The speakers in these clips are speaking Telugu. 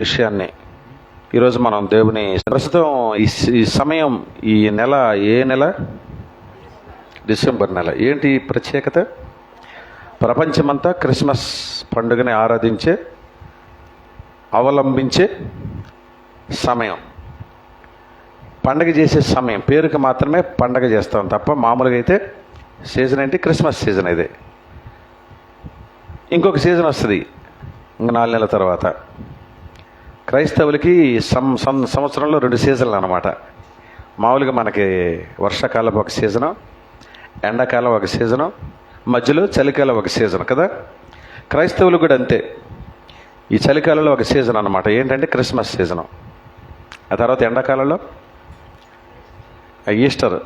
విషయాన్ని ఈరోజు మనం దేవుని ప్రస్తుతం ఈ సమయం ఈ నెల ఏ నెల? డిసెంబర్ నెల. ఏంటి ప్రత్యేకత? ప్రపంచమంతా క్రిస్మస్ పండుగని ఆరాధించే అవలంబించే సమయం, పండగ చేసే సమయం. పేరుకి మాత్రమే పండగ చేస్తాం తప్ప మామూలుగా అయితే సీజన్ ఏంటి? Christmas season. ఇదే ఇంకొక సీజన్ వస్తుంది ఇంక 4 నెలల తర్వాత. క్రైస్తవులకి సంవత్సరంలో 2 సీజన్లు అన్నమాట. మామూలుగా మనకి వర్షాకాలం ఒక సీజను, ఎండాకాలం ఒక సీజను, మధ్యలో చలికాలం ఒక సీజన్ కదా. క్రైస్తవులు కూడా అంతే. ఈ చలికాలంలో ఒక సీజన్ అన్నమాట. ఏంటంటే క్రిస్మస్ సీజను. ఆ తర్వాత ఎండాకాలంలో ఈస్టర్,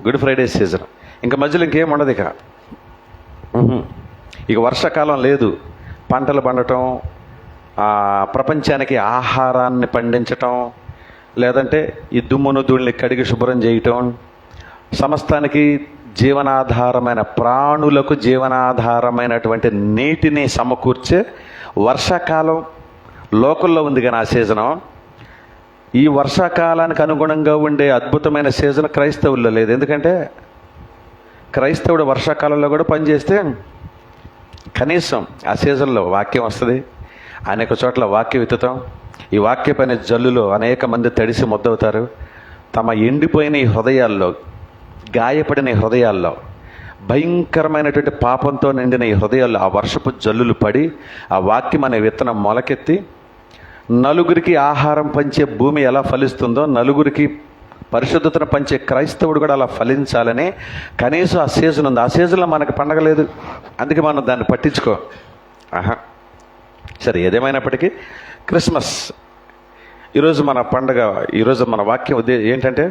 గుడ్ ఫ్రైడే సీజన్. ఇంకా మధ్యలో ఇంకేం ఉండదు. ఇక వర్షాకాలం లేదు. పంటలు పండటం, ప్రపంచానికి ఆహారాన్ని పండించటం, లేదంటే ఈ దుమ్మును ధూళిని కడిగి శుభ్రం చేయటం, సమస్తానికి జీవనాధారమైన ప్రాణులకు జీవనాధారమైనటువంటి నీటిని సమకూర్చే వర్షాకాలం లోకల్లో ఉంది. కానీ ఆ సీజను, ఈ వర్షాకాలానికి అనుగుణంగా ఉండే అద్భుతమైన సీజన్ క్రైస్తవుల్లో లేదు. ఎందుకంటే క్రైస్తవుడు వర్షాకాలంలో కూడా పనిచేస్తే కనీసం ఆ సీజన్లో వాక్యం వస్తుంది. అనేక చోట్ల వాక్య విత్తుతాం. ఈ వాక్య పైన జల్లులో అనేక మంది తడిసి మొద్దవుతారు. తమ ఎండిపోయిన ఈ హృదయాల్లో, గాయపడిన ఈ హృదయాల్లో, భయంకరమైనటువంటి పాపంతో నిండిన ఈ హృదయాల్లో ఆ వర్షపు జల్లులు పడి ఆ వాక్యం అనే విత్తనం మొలకెత్తి నలుగురికి ఆహారం పంచే భూమి ఎలా ఫలిస్తుందో, నలుగురికి పరిశుద్ధతను పంచే క్రైస్తవుడు కూడా అలా ఫలించాలని కనీసం ఆ సీజన్ ఉంది. ఆ సీజన్లో మనకు పండగ లేదు. అందుకే మనం దాన్ని పట్టించుకో. సరే, ఏదేమైనప్పటికీ క్రిస్మస్ ఈరోజు మన పండగ. ఈరోజు మన వాక్యం ఏంటంటే,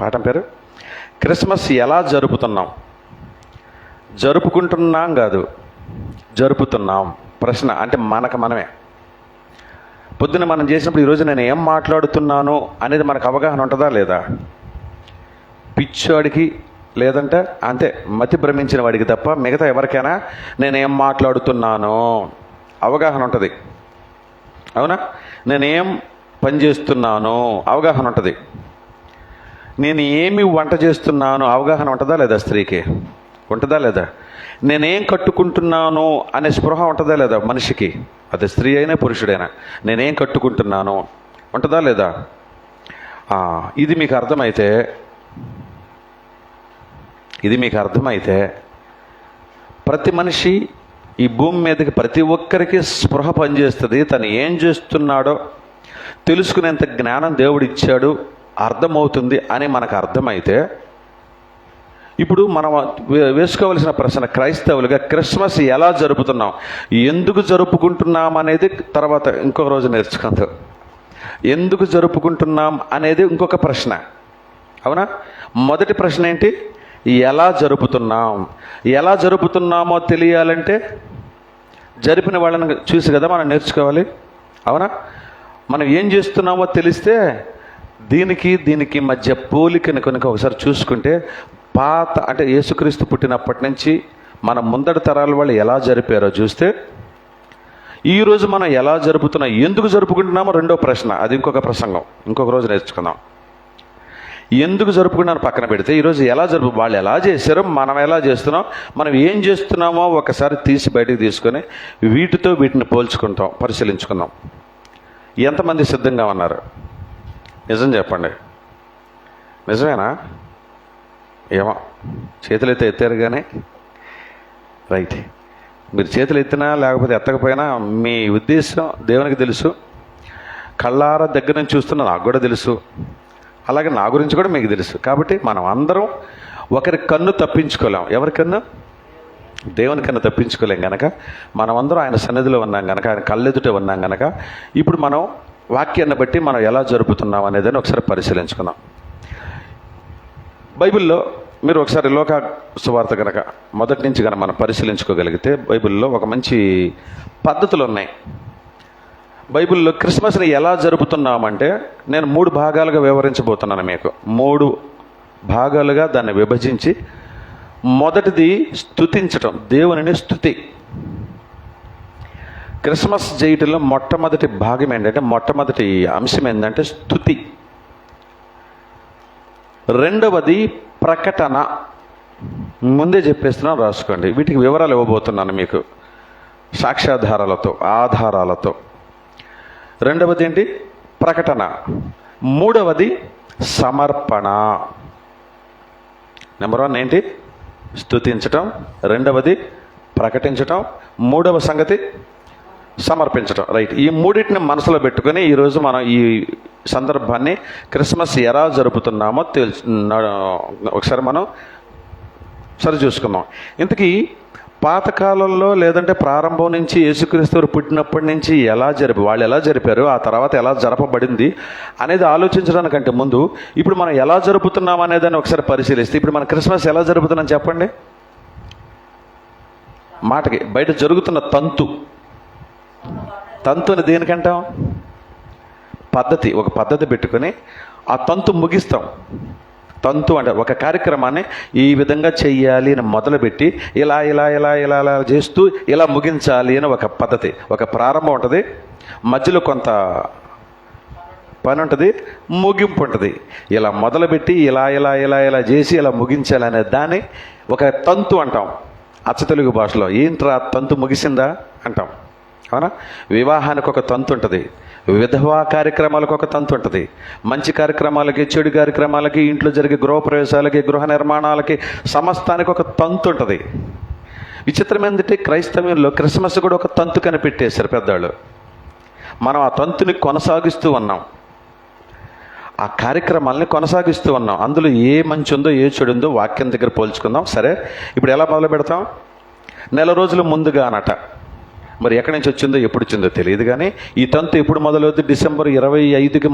పాఠం పేరు క్రిస్మస్ ఎలా జరుపుతున్నాం. జరుపుకుంటున్నాం కాదు, జరుపుతున్నాం. ప్రశ్న అంటే మనకు మనమే. పొద్దున మనం చేసినప్పుడు ఈరోజు నేను ఏం మాట్లాడుతున్నాను అనేది మనకు అవగాహన ఉంటుందా లేదా? పిచ్చోడికి, లేదంటే అంతే మతి భ్రమించిన వాడికి తప్ప మిగతా ఎవరికైనా నేనేం మాట్లాడుతున్నాను అవగాహన ఉంటుంది. అవునా? నేనేం పని చేస్తున్నాను అవగాహన ఉంటుంది. నేను ఏమి వంట చేస్తున్నాను అవగాహన ఉంటుందా లేదా? స్త్రీకి ఉంటుందా లేదా? నేనేం కట్టుకుంటున్నాను అనే స్పృహ ఉంటుందా లేదా మనిషికి? అది స్త్రీ అయినా పురుషుడైనా. నేనేం కట్టుకుంటున్నాను ఉంటుందా లేదా? ఇది మీకు అర్థమైతే ప్రతి మనిషి ఈ భూమి మీదకి ప్రతి ఒక్కరికి స్పృహ పనిచేస్తుంది. తను ఏం చేస్తున్నాడో తెలుసుకునేంత జ్ఞానం దేవుడు ఇచ్చాడు, అర్థమవుతుంది అని మనకు అర్థమైతే, ఇప్పుడు మనం వేసుకోవలసిన ప్రశ్న, క్రైస్తవులుగా క్రిస్మస్ ఎలా జరుపుతున్నాం, ఎందుకు జరుపుకుంటున్నాం అనేది తర్వాత ఇంకొక రోజు నేర్చుకుందాం. ఎందుకు జరుపుకుంటున్నాం అనేది ఇంకొక ప్రశ్న. అవునా? మొదటి ప్రశ్న ఏంటి? ఎలా జరుపుతున్నాం. ఎలా జరుపుతున్నామో తెలియాలంటే జరిపిన వాళ్ళని చూసి కదా మనం నేర్చుకోవాలి. అవునా? మనం ఏం చేస్తున్నామో తెలిస్తే దీనికి మధ్య పోలికని కనుక ఒకసారి చూసుకుంటే, పాత అంటే యేసుక్రీస్తు పుట్టినప్పటి నుంచి మన ముందటి తరాల వాళ్ళు ఎలా జరిపారో చూస్తే, ఈరోజు మనం ఎలా జరుపుతున్నాం, ఎందుకు జరుపుకుంటున్నామో రెండో ప్రశ్న. అది ఇంకొక ప్రసంగం, ఇంకొక రోజు నేర్చుకుందాం. ఎందుకు జరుపుకున్నాను పక్కన పెడితే, ఈరోజు వాళ్ళు ఎలా చేశారో మనం ఎలా చేస్తున్నాం, మనం ఏం చేస్తున్నామో ఒకసారి తీసి బయటకు తీసుకొని వీటిని పోల్చుకుంటాం, పరిశీలించుకుందాం. ఎంతమంది సిద్ధంగా ఉన్నారు? నిజం చెప్పండి. నిజమేనా? ఏమో చేతులు ఎత్తారు కానీ రైట్. మీరు చేతులు ఎత్తినా లేకపోతే ఎత్తకపోయినా మీ ఉద్దేశం దేవునికి తెలుసు. కళ్ళారా దగ్గర నుంచి చూస్తున్నా నాకు కూడా తెలుసు. అలాగే నా గురించి కూడా మీకు తెలుసు. కాబట్టి మనం అందరం ఒకరి కన్ను తప్పించుకోలేం. ఎవరి కన్ను? దేవుని కన్ను తప్పించుకోలేం కనుక మనమందరం ఆయన సన్నిధిలో ఉన్నాం కనుక, ఆయన కళ్ళెదుట ఉన్నాం కనుక, ఇప్పుడు మనం వాక్యాన్ని బట్టి మనం ఎలా జరుపుతున్నాం అనేదాన్ని ఒకసారి పరిశీలించుకుందాం. బైబిల్లో మీరు ఒకసారి లోకా సువార్త కనుక మొదటి నుంచి కనుక మనం పరిశీలించుకోగలిగితే, బైబిల్లో ఒక మంచి పద్ధతులు ఉన్నాయి. బైబిల్లో క్రిస్మస్ని ఎలా జరుపుతున్నామంటే నేను 3 భాగాలుగా వివరించబోతున్నాను మీకు. 3 భాగాలుగా దాన్ని విభజించి, మొదటిది స్తుతించటం, దేవునిని స్తుతి. క్రిస్మస్ చేయటంలో మొట్టమొదటి భాగం ఏంటంటే, మొట్టమొదటి అంశం ఏంటంటే స్తుతి. రెండవది ప్రకటన. ముందే చెప్పేస్తున్నాను, రాసుకోండి. వీటికి వివరాలు ఇవ్వబోతున్నాను మీకు సాక్ష్యాధారాలతో, ఆధారాలతో. రెండవది ఏంటి? ప్రకటన. మూడవది సమర్పణ. నెంబర్ 1 ఏంటి? స్తుతించటం. రెండవది ప్రకటించటం. మూడవ సంగతి సమర్పించటం. రైట్. ఈ మూడింటిని మనసులో పెట్టుకొని ఈరోజు మనం ఈ సందర్భాన్ని, క్రిస్మస్ ఎలా జరుపుతున్నామో ఒకసారి మనం సరి చూసుకుందాం. ఇంతకీ పాతకాలంలో లేదంటే ప్రారంభం నుంచి యేసుక్రీస్తు పుట్టినప్పటి నుంచి వాళ్ళు ఎలా జరిపారు, ఆ తర్వాత ఎలా జరపబడింది అనేది ఆలోచించడానికంటే ముందు ఇప్పుడు మనం ఎలా జరుపుతున్నాం అనేదాన్ని ఒకసారి పరిశీలిస్తే, ఇప్పుడు మనం క్రిస్మస్ ఎలా జరుపుతున్నాం చెప్పండి. మాటకి బయట జరుగుతున్న తంతుని దేనికంటాం? పద్ధతి. ఒక పద్ధతి పెట్టుకొని ఆ తంతు ముగిస్తాం. తంతు అంటే ఒక కార్యక్రమాన్ని ఈ విధంగా చెయ్యాలి అని మొదలుపెట్టి ఇలా ఇలా ఇలా ఇలా ఇలా చేస్తూ ఇలా ముగించాలి అని ఒక పద్ధతి, ఒక ప్రారంభం ఉంటుంది, మధ్యలో కొంత పని ఉంటుంది, ముగింపు ఉంటుంది. ఇలా మొదలుపెట్టి ఇలా ఇలా ఇలా ఇలా చేసి ఇలా ముగించాలి అనే దాన్ని ఒక తంతు అంటాం. అచ్చ తెలుగు భాషలో ఏంట్రా తంతు ముగిసిందా అంటాం, అవునా? వివాహానికి ఒక తంతు ఉంటుంది, విధవా కార్యక్రమాలకు ఒక తంతు ఉంటుంది, మంచి కార్యక్రమాలకి, చెడు కార్యక్రమాలకి, ఇంట్లో జరిగే గృహప్రవేశాలకి, గృహ నిర్మాణాలకి, సమస్తానికి ఒక తంతు ఉంటుంది. విచిత్రం ఏంటంటే క్రైస్తవ్యంలో క్రిస్మస్ కూడా ఒక తంతు కనిపెట్టేశారు పెద్దవాళ్ళు. మనం ఆ తంతుని కొనసాగిస్తూ ఉన్నాం, ఆ కార్యక్రమాలని కొనసాగిస్తూ ఉన్నాం. అందులో ఏ మంచి ఉందో ఏ చెడు ఉందో వాక్యం దగ్గర పోల్చుకుందాం. సరే, ఇప్పుడు ఎలా మొదలు పెడతాం? నెల రోజుల ముందుగా అనట. మరి ఎక్కడి నుంచి వచ్చిందో ఎప్పుడు వచ్చిందో తెలియదు, కానీ ఈ తంతు ఎప్పుడు మొదలవుద్ది? డిసెంబర్ 25కి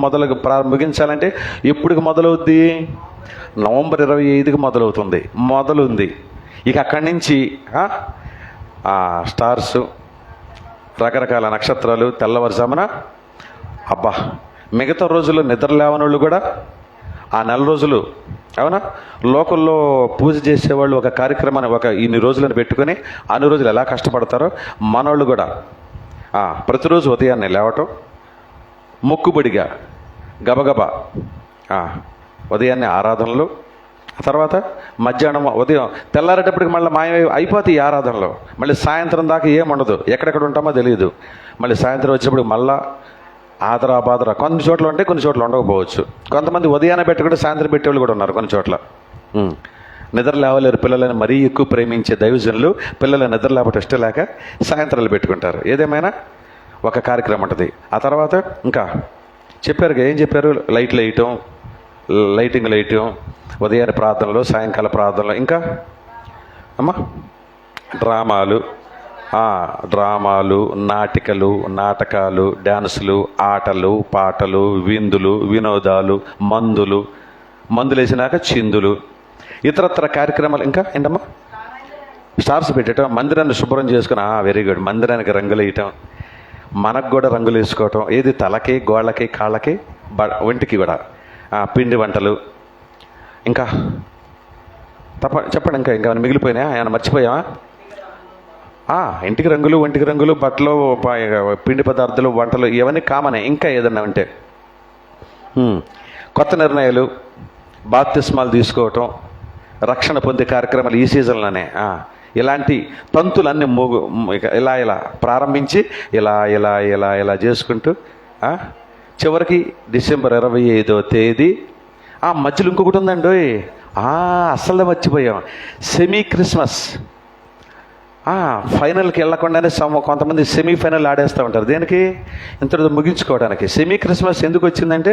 ముగించాలంటే ఎప్పటికి మొదలవుద్ది? నవంబర్ 25కి మొదలవుతుంది. మొదలుంది. ఇక అక్కడి నుంచి స్టార్స్, రకరకాల నక్షత్రాలు, తెల్లవారుజామున అబ్బా, మిగతా రోజుల్లో నిద్ర లేవనోళ్ళు కూడా ఆ నెల రోజులు, అవునా, లోకల్లో పూజ చేసేవాళ్ళు ఒక కార్యక్రమాన్ని ఇన్ని రోజులను పెట్టుకొని అన్ని రోజులు ఎలా కష్టపడతారో మనోళ్ళు కూడా ప్రతిరోజు ఉదయాన్నే లేవటం, మొక్కుబడిగా గబగబా ఉదయాన్నే ఆరాధనలు, ఆ తర్వాత మధ్యాహ్నం ఉదయం తెల్లారేటప్పటికి మళ్ళీ అయిపోతాయి ఈ ఆరాధనలో. మళ్ళీ సాయంత్రం దాకా ఏముండదు, ఎక్కడెక్కడ ఉంటామో తెలియదు. మళ్ళీ సాయంత్రం వచ్చేటప్పుడు మళ్ళా ఆదరా కొన్ని చోట్ల ఉంటే కొన్ని చోట్ల ఉండకపోవచ్చు. కొంతమంది ఉదయాన్నే పెట్టుకుంటే సాయంత్రం పెట్టేవాళ్ళు కూడా ఉన్నారు కొన్ని చోట్ల. నిద్ర లేవలేరు పిల్లలని మరీ ఎక్కువ ప్రేమించే దైవజనులు పిల్లల నిద్ర లేకపోతే ఇష్టం లేక సాయంత్రాలు పెట్టుకుంటారు. ఏదేమైనా ఒక కార్యక్రమం ఉంటుంది. ఆ తర్వాత ఇంకా చెప్పారు, ఏం చెప్పారు? లైట్లు వేయటం, లైటింగ్ వేయటం, ఉదయాన్నే ప్రార్థనలు, సాయంకాల ప్రార్థనలు, ఇంకా అమ్మా డ్రామాలు, నాటికలు, నాటకాలు, డ్యాన్సులు, ఆటలు, పాటలు, విందులు, వినోదాలు, మందులు వేసినాక చిందులు, ఇతరత్ర కార్యక్రమాలు. ఇంకా ఏంటమ్మా? స్టార్స్ పెట్టడం, మందిరాన్ని శుభ్రం చేసుకుని వెరీ గుడ్, మందిరానికి రంగులు వేయటం, మనకు కూడా రంగులు వేసుకోవటం. ఏది? తలకి, గోళ్ళకి, కాళ్ళకి, ఒంటికి కూడా పిండి వంటలు. ఇంకా చెప్పండి, ఇంకా మిగిలిపోయినాయా? ఏమైనా మర్చిపోయావా? ఇంటికి రంగులు, ఒంటికి రంగులు, బట్టలు, పిండి పదార్థాలు, వంటలు, ఇవన్నీ కామనే. ఇంకా ఏదన్నా ఉంటే కొత్త నిర్ణయాలు, బాప్తిస్మాలు తీసుకోవటం, రక్షణ పొందే కార్యక్రమాలు ఈ సీజన్లోనే. ఇలాంటి తంతులన్నీ ఇలా ప్రారంభించి ఇలా చేసుకుంటూ చివరికి డిసెంబర్ 25వ తేదీ మధ్యలో ఇంకొకటి ఉందండి, అస్సలు మర్చిపోయాం, సెమీ క్రిస్మస్. ఫైనల్కి వెళ్ళకుండానే కొంతమంది సెమీఫైనల్ ఆడేస్తూ ఉంటారు. దేనికి? ఇంతటితో ముగించుకోవడానికి. సెమీ క్రిస్మస్ ఎందుకు వచ్చిందంటే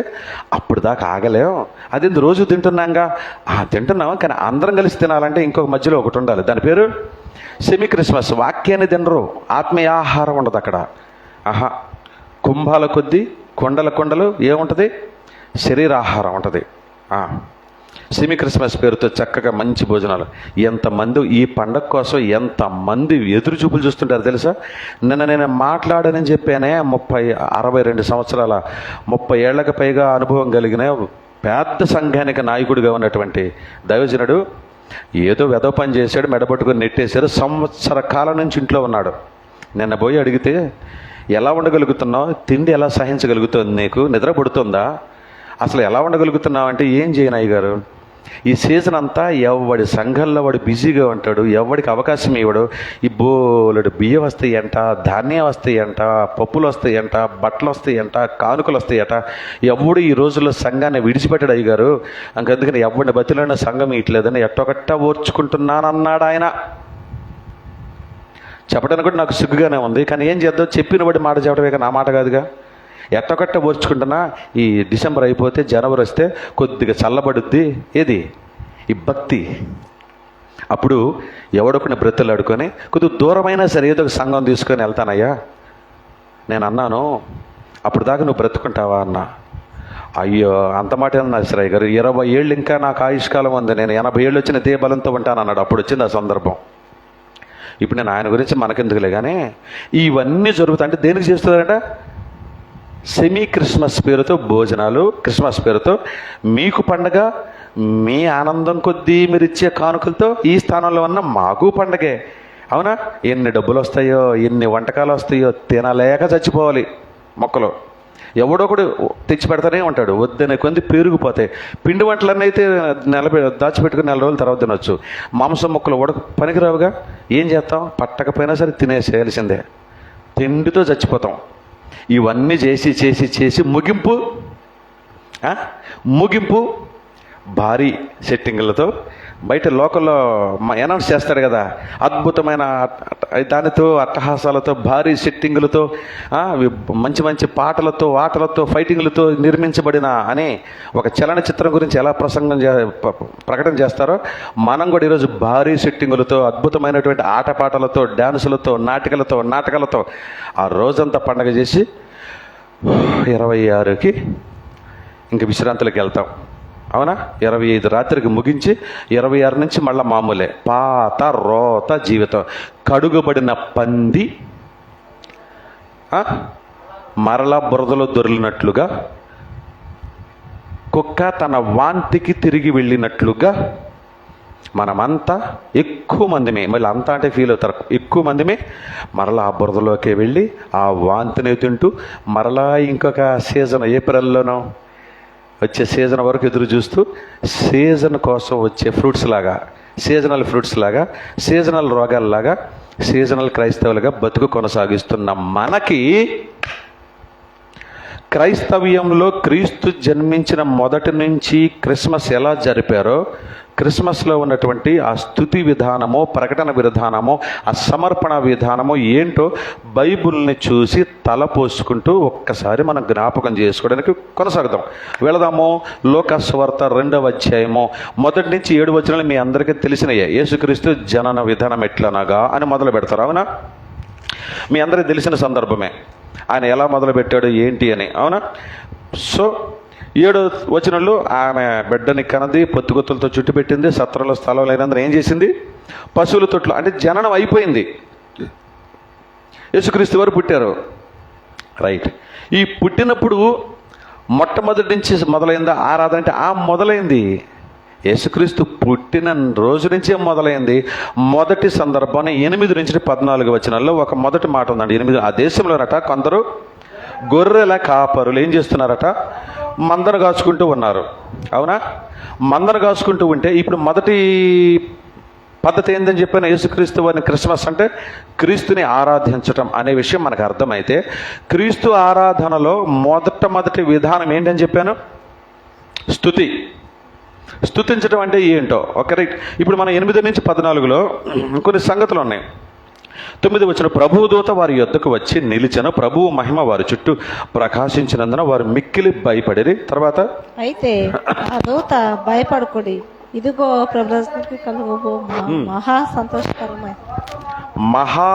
అప్పుడు దాకా ఆగలేం, అది రోజు తింటున్నాంగా, తింటున్నాం, కానీ అందరం కలిసి తినాలంటే ఇంకొక మధ్యలో ఒకటి ఉండాలి. దాని పేరు సెమీ క్రిస్మస్. వాక్యాన్ని తినరు, ఆత్మీయ ఆహారం ఉండదు అక్కడ. కుంభాల కొద్దీ, కొండలు ఏముంటుంది? శరీరాహారం ఉంటుంది. సెమీ క్రిస్మస్ పేరుతో చక్కగా మంచి భోజనాలు. ఎంతమంది ఈ పండగ కోసం ఎంతమంది ఎదురు చూపులు చూస్తుంటారు తెలుసా? నేను మాట్లాడనని చెప్పానే, 62 సంవత్సరాల 30 ఏళ్లకు పైగా అనుభవం కలిగిన పెద్ద సంఘానికి నాయకుడిగా ఉన్నటువంటి దైవజనుడు ఏదో వెధవ పని చేశాడు, మెడపట్టుకుని నెట్టేశారు. సంవత్సర కాలం నుంచి ఇంట్లో ఉన్నాడు. నిన్న పోయి అడిగితే ఎలా ఉండగలుగుతున్నావు, తిండి ఎలా సహించగలుగుతుంది, నీకు నిద్ర పడుతుందా, అసలు ఎలా ఉండగలుగుతున్నావు అంటే ఏం చేయను అయ్యగారు, ఈ సీజన్ అంతా ఎవడి సంఘంలో వాడు బిజీగా ఉంటాడు, ఎవడికి అవకాశం ఇవ్వడు, ఈ బోలెడు బియ్యం వస్తాయంట, ధాన్యం వస్తాయంట, పప్పులు వస్తాయంట, బట్టలు వస్తాయంట, కానుకలు వస్తాయట, ఎవడు ఈ రోజుల్లో సంఘాన్ని విడిచిపెట్టాడు అయ్యగారు, అందుకని ఎవడిని బతిలోనే సంఘం ఇట్లేదని ఎట్టొకట్ట ఓర్చుకుంటున్నానన్నాడు ఆయన. చెప్పడానికి కూడా నాకు సిగ్గుగానే ఉంది, కానీ ఏం చేద్దాం, చెప్పిన వాడి మాట చెప్పడమే నా మాట కాదుగా. ఎట్టొకట్ట ఓర్చుకుంటున్నా, ఈ డిసెంబర్ అయిపోతే జనవరి వస్తే కొద్దిగా చల్లబడుద్ది ఏది, ఈ భక్తి. అప్పుడు ఎవడొకని బ్రతులు ఆడుకొని కొద్దిగా దూరమైనా సరే ఏదో ఒక సంఘం తీసుకొని వెళ్తానయ్యా. నేను అన్నాను, అప్పుడు దాకా నువ్వు బ్రతుకుంటావా అన్నా. అయ్యో అంత మాట అన్నా శ్రయ్య గారు, 20 ఏళ్ళు ఇంకా నాకు ఆయుష్కాలం ఉంది, నేను 80 ఏళ్ళు వచ్చిన దే బలంతో ఉంటాను అన్నాడు. అప్పుడు వచ్చింది ఆ సందర్భం. ఇప్పుడు నేను ఆయన గురించి మనకెందుకులే, కానీ ఇవన్నీ జరుగుతాయి అంటే దేనికి చేస్తున్నారంట, సెమీ క్రిస్మస్ పేరుతో భోజనాలు, క్రిస్మస్ పేరుతో మీకు పండగ, మీ ఆనందం కొద్దీ మీరు ఇచ్చే కానుకలతో ఈ స్థానంలో ఉన్న మాకు పండగే. అవునా, ఎన్ని డబ్బులు వస్తాయో, ఎన్ని వంటకాలు వస్తాయో, తినలేక చచ్చిపోవాలి మొక్కలు. ఎవడొకడు తెచ్చి పెడతానే ఉంటాడు, వద్దనే కొంది పెరిగిపోతాయి. పిండి వంటలన్నీ అయితే దాచిపెట్టుకుని 4 రోజుల తర్వాత తినొచ్చు. మాంసం మొక్కలు పనికిరావుగా, ఏం చేస్తాం, పట్టకపోయినా సరే తినేసేయాల్సిందే, తిండితో చచ్చిపోతాం. ఇవన్నీ చేసి చేసి చేసి ముగింపు భారీ సెట్టింగులతో బయట లోకల్లో అనౌన్స్ చేస్తాడు కదా, అద్భుతమైన దానితో అట్టహాసాలతో, భారీ సెట్టింగులతో, మంచి మంచి పాటలతో, ఆటలతో, ఫైటింగ్లతో నిర్మించబడిన అని ఒక చలనచిత్రం గురించి ఎలా ప్రకటన చేస్తారో, మనం కూడా ఈరోజు భారీ సెట్టింగులతో, అద్భుతమైనటువంటి ఆటపాటలతో, డ్యాన్సులతో, నాటకాలతో ఆ రోజంతా పండగ చేసి 26కి ఇంక విశ్రాంతులకు వెళ్తాం. అవునా, 25 రాత్రికి ముగించి 26 నుంచి మళ్ళీ మామూలే, పాత రోత జీవితం. కడుగబడిన పంది మరలా బురదలో దొరిలినట్లుగా, కుక్క తన వాంతికి తిరిగి వెళ్ళినట్లుగా మనమంతా ఎక్కువ మందిమే, మళ్ళీ అంతా అంటే ఫీల్ అవుతారు, ఎక్కువ మందిమే మరలా ఆ బురదలోకి వెళ్ళి ఆ వాంతిని తింటూ మరలా ఇంకొక సీజన్, ఏప్రిల్లోనో వచ్చే సీజన్ వరకు ఎదురు చూస్తూ, సీజన్ కోసం వచ్చే ఫ్రూట్స్ లాగా, సీజనల్ ఫ్రూట్స్ లాగా, సీజనల్ రోగాల్లాగా, సీజనల్ క్రైస్తవులుగా బతుకు కొనసాగిస్తున్న మనకి క్రైస్తవ్యంలో క్రీస్తు జన్మించిన మొదటి నుంచి క్రిస్మస్ ఎలా జరిపారో, క్రిస్మస్లో ఉన్నటువంటి ఆ స్తుతి విధానమో, ప్రకటన విధానమో, ఆ సమర్పణ విధానమో ఏంటో బైబిల్ని చూసి తలపోసుకుంటూ ఒక్కసారి మనం జ్ఞాపకం చేసుకోవడానికి కొనసాగుతాం. వెళదాము. లోకాసువార్త 2వ అధ్యాయము 1 నుంచి 7 వచనాలు మీ అందరికీ తెలిసినయే. యేసుక్రీస్తు జనన విధానం ఎట్లనగా అని మొదలు పెడతారు. అవునా, మీ అందరికీ తెలిసిన సందర్భమే. ఆయన ఎలా మొదలుపెట్టాడు ఏంటి అని. అవునా, సో 7వ వచనంలో ఆమె బిడ్డని కనది, పొత్తుగొత్తులతో చుట్టుపెట్టింది, సత్రంలో స్థలం లేనందున ఏం చేసింది, పశువుల తొట్లు, అంటే జననం అయిపోయింది, యేసుక్రీస్తు వారు పుట్టారు. రైట్. ఈ పుట్టినప్పుడు మొట్టమొదటి నుంచి మొదలైందా ఆరాధన అంటే మొదలైంది యేసుక్రీస్తు పుట్టిన రోజు నుంచే మొదలైంది. మొదటి సందర్భాన్ని 8 నుంచి 14 వచనాల్లో ఒక మొదటి మాట ఉందండి. 8 ఆ దేశంలోనట కొందరు గొర్రెల కాపరులు ఏం చేస్తున్నారట, మందను కాచుకుంటూ ఉన్నారు. అవునా, మందను కాచుకుంటూ ఉంటే ఇప్పుడు మొదటి పద్ధతి ఏందని చెప్పాను, యేసుక్రీస్తు వారిని క్రిస్మస్ అంటే క్రీస్తుని ఆరాధించటం అనే విషయం మనకు అర్థమైతే, క్రీస్తు ఆరాధనలో మొదటి విధానం ఏంటని చెప్పాను, స్తుతించడం అంటే ఏంటో. Okay, right. ఇప్పుడు మనం 8 నుంచి 14లో కొన్ని సంగతులు ఉన్నాయి. 9 వచనం, ప్రభువు దూత వారి యొద్దకు వచ్చి నిలిచెను, ప్రభువు మహిమ వారి చుట్టూ ప్రకాశించినందున వారు మిక్కిలి భయపడిరి. తర్వాత, అయితే ఆ దూత భయపడకుడి, ఇదిగో ప్రభువుకి కలుగు మహా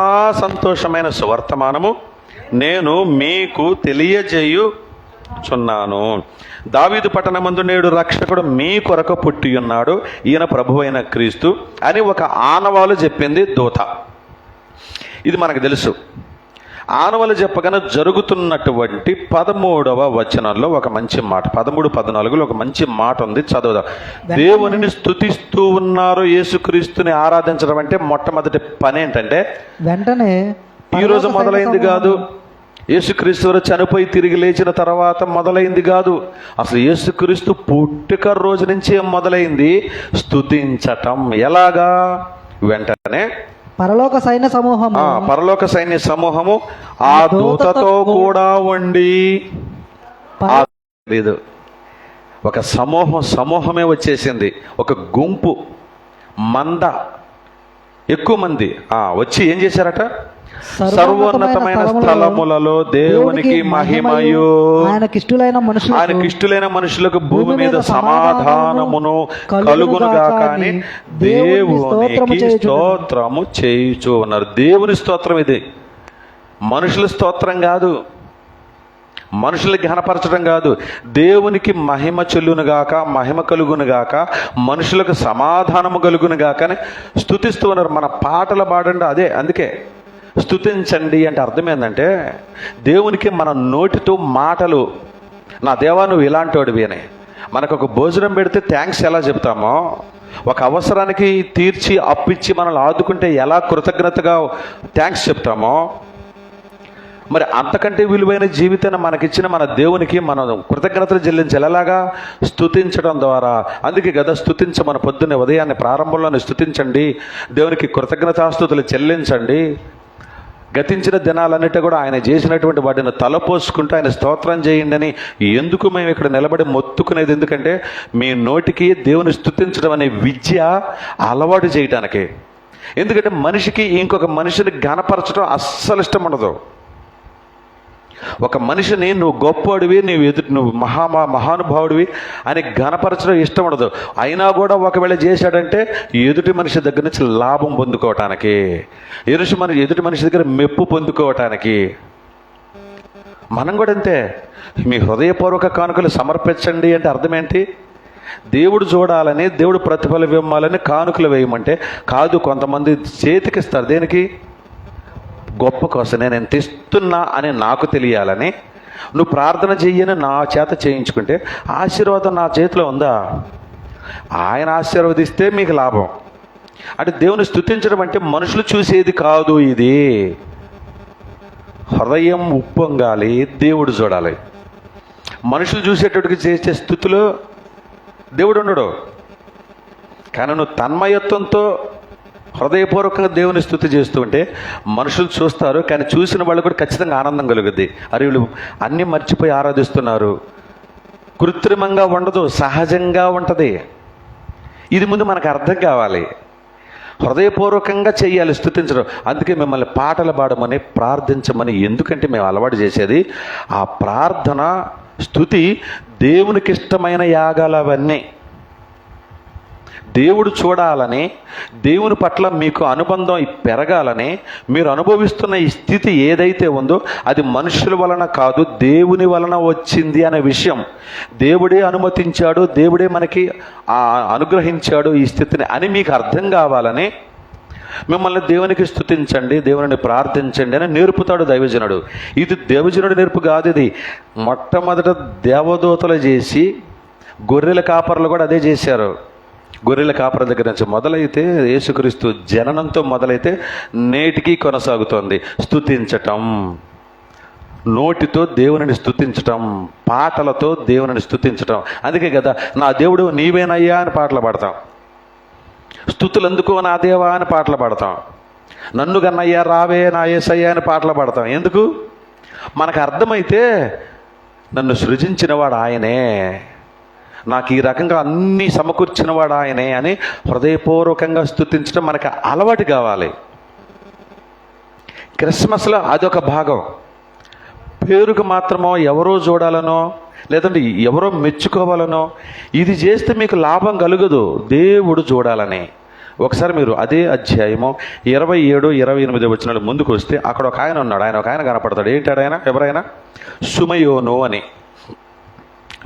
సంతోషమైన సువర్తమానము నేను మీకు తెలియజేయుచున్నాను. దావీదు పట్టణమందు నేడు రక్షకుడు మీ కొరకు పుట్టి ఉన్నాడు, ఈయన ప్రభువైన క్రీస్తు అని ఒక ఆనవాలు చెప్పింది దూత. ఇది మనకు తెలుసు. ఆనవాలు చెప్పగానే జరుగుతున్నటువంటి 13వ వచనంలో ఒక మంచి మాట, 13-14లో ఒక మంచి మాట ఉంది, చదువుదాం. దేవునిని స్తుతిస్తూ ఉన్నారు. యేసుక్రీస్తుని ఆరాధించడం అంటే మొట్టమొదటి పని ఏంటంటే, వెంటనే ఈరోజు మొదలైంది కాదు. యేసుక్రీస్తు వారు చనిపోయి తిరిగి లేచిన తర్వాత మొదలైంది కాదు. అసలు యేసుక్రీస్తు పుట్టుక రోజు నుంచే మొదలైంది స్తుతించటం. ఎలాగా? వెంటనే పరలోక సైన్య సమూహము పరలోక సైన్య సమూహము ఆ దూతతో కూడా ఉండి, లేదు ఒక సమూహమే వచ్చేసింది. ఒక గుంపు మంద, ఎక్కువ మంది వచ్చి ఏం చేశారట? సర్వోన్నతమైన స్థలములలో దేవునికి మహిమయు, ఆయనకిష్టులైన మనుషులకు భూమి మీద సమాధానమును కలుగునుగాక అని దేవునికి స్తోత్రము చేయుచు ఉన్నారు. దేవుని స్తోత్రం ఇది, మనుషుల స్తోత్రం కాదు, మనుషులకి ఘనపరచడం కాదు. దేవునికి మహిమ చెల్లునుగాక, మహిమ కలుగునుగాక, మనుషులకు సమాధానము కలుగునుగాక అని స్తుతిస్తూ ఉన్నారు. మన పాటలు పాడండి అదే. అందుకే స్తుతించండి అంటే అర్థం ఏంటంటే, దేవునికి మన నోటితో మాటలు, నా దేవా నువ్వు ఇలాంటి వాడివి అని. మనకు ఒక భోజనం పెడితే థ్యాంక్స్ ఎలా చెప్తామో, ఒక అవసరానికి తీర్చి అప్పిచ్చి మనల్ని ఆదుకుంటే ఎలా కృతజ్ఞతగా థ్యాంక్స్ చెప్తామో, మరి అంతకంటే విలువైన జీవితాన్ని మనకిచ్చిన మన దేవునికి మనం కృతజ్ఞతలు చెల్లించాలి. ఎలాగా? స్తుతించడం ద్వారా. అందుకే కదా మన పొద్దున్నే ఉదయాన్నే ప్రారంభంలోనే స్తుతించండి, దేవునికి కృతజ్ఞతాస్తుతులు చెల్లించండి. గతించిన దినాలన్నిటి కూడా ఆయన చేసినటువంటి వాటిని తలపోసుకుంటూ ఆయన స్తోత్రం చేయండి అని ఎందుకు మేము ఇక్కడ నిలబడి మొత్తుకునేది? ఎందుకంటే మీ నోటికి దేవుని స్తుతించడం అనే విద్య అలవాటు చేయటానికి. ఎందుకంటే మనిషికి ఇంకొక మనిషిని ఘనపరచడం అస్సలు ఇష్టం ఉండదు. ఒక మనిషిని నువ్వు గొప్పవాడివి, నువ్వు మహానుభావుడివి అని ఘనపరచడం ఇష్టం ఉండదు. అయినా కూడా ఒకవేళ చేశాడంటే ఎదుటి మనిషి దగ్గర నుంచి లాభం పొందుకోవటానికి, ఎదుటి మనిషి దగ్గర మెప్పు పొందుకోవటానికి. మనం కూడా అంతే. మీ హృదయపూర్వక కానుకలు సమర్పించండి అంటే అర్థం ఏంటి? దేవుడు చూడాలని, దేవుడు ప్రతిఫలం ఇవ్వాలని కానుకలు వేయమంటే కాదు. కొంతమంది చేతికిస్తారు. దేనికి? గొప్ప కోసం, నేను ఎంత ఇస్తున్నా అని నాకు తెలియాలని. నువ్వు ప్రార్థన చెయ్యని నా చేత చేయించుకుంటే ఆశీర్వాదం నా చేతిలో ఉందా? ఆయన ఆశీర్వదిస్తే మీకు లాభం. అంటే దేవుని స్తుతించడం అంటే మనుషులు చూసేది కాదు. ఇది హృదయం ఉప్పొంగాలి, దేవుడు చూడాలి. మనుషులు చూసేటట్టుగా చేసే స్థుతిలో దేవుడు ఉండడు. కానీ నువ్వు తన్మయత్వంతో హృదయపూర్వకంగా దేవుని స్తుతి చేస్తూ ఉంటే మనుషులు చూస్తారు, కానీ చూసిన వాళ్ళు కూడా ఖచ్చితంగా ఆనందం కలుగుద్ది. అరే వీళ్ళు అన్నీ మర్చిపోయి ఆరాధిస్తున్నారు. కృత్రిమంగా ఉండదు, సహజంగా ఉంటుంది. ఇది ముందు మనకు అర్థం కావాలి. హృదయపూర్వకంగా చెయ్యాలి స్తుతించడం. అందుకే మిమ్మల్ని పాటలు పాడమని, ప్రార్థించమని ఎందుకంటే మేము అలవాటు చేసేది ఆ ప్రార్థన, స్తుతి దేవునికి ఇష్టమైన యాగాలు. అవన్నీ దేవుడు చూడాలని, దేవుని పట్ల మీకు అనుబంధం పెరగాలని, మీరు అనుభవిస్తున్న ఈ స్థితి ఏదైతే ఉందో అది మనుషుల వలన కాదు, దేవుని వలన వచ్చింది అనే విషయం దేవుడే అనుమతించాడు, దేవుడే మనకి అనుగ్రహించాడు ఈ స్థితిని అని మీకు అర్థం కావాలని మిమ్మల్ని దేవునికి స్తుతించండి, దేవుని ప్రార్థించండి అని నేర్పుతాడు దైవజనుడు. ఇది దైవజనుడు నేర్పు కాదు. ఇది మొట్టమొదట దేవదూతలు చేసి, గొర్రెల కాపర్లు కూడా అదే చేశారు. గొర్రెల కాపర దగ్గర నుంచి మొదలైతే, యేసుక్రీస్తు జననంతో మొదలైతే నేటికి కొనసాగుతోంది స్తుతించటం. నోటితో దేవుని స్తుతించటం, పాటలతో దేవుని స్తుతించటం. అందుకే కదా నా దేవుడు నీవేనయ్యా అని పాటలు పాడతాం, స్తుతులు ఎందుకో నా దేవా అని పాటలు పాడతాం, నన్ను గన్నయ్యా రావే నా యేసయ్యా అని పాటలు పాడతాం. ఎందుకు? మనకు అర్థమైతే నన్ను సృజించినవాడు ఆయనే, నాకు ఈ రకంగా అన్నీ సమకూర్చినవాడు ఆయనే అని హృదయపూర్వకంగా స్తుతించడం మనకు అలవాటు కావాలి. క్రిస్మస్లో అదొక భాగం. పేరుకు మాత్రమో ఎవరో చూడాలనో లేదంటే ఎవరో మెచ్చుకోవాలనో ఇది చేస్తే మీకు లాభం కలుగదు, దేవుడు చూడాలని. ఒకసారి మీరు అదే అధ్యాయము 27, 28 వచనాలు ముందుకు వస్తే అక్కడ ఒక ఆయన ఉన్నాడు. ఆయన ఒక ఆయన కనపడతాడు. ఏంటాడు ఆయన? ఎవరైనా? సుమయోను అని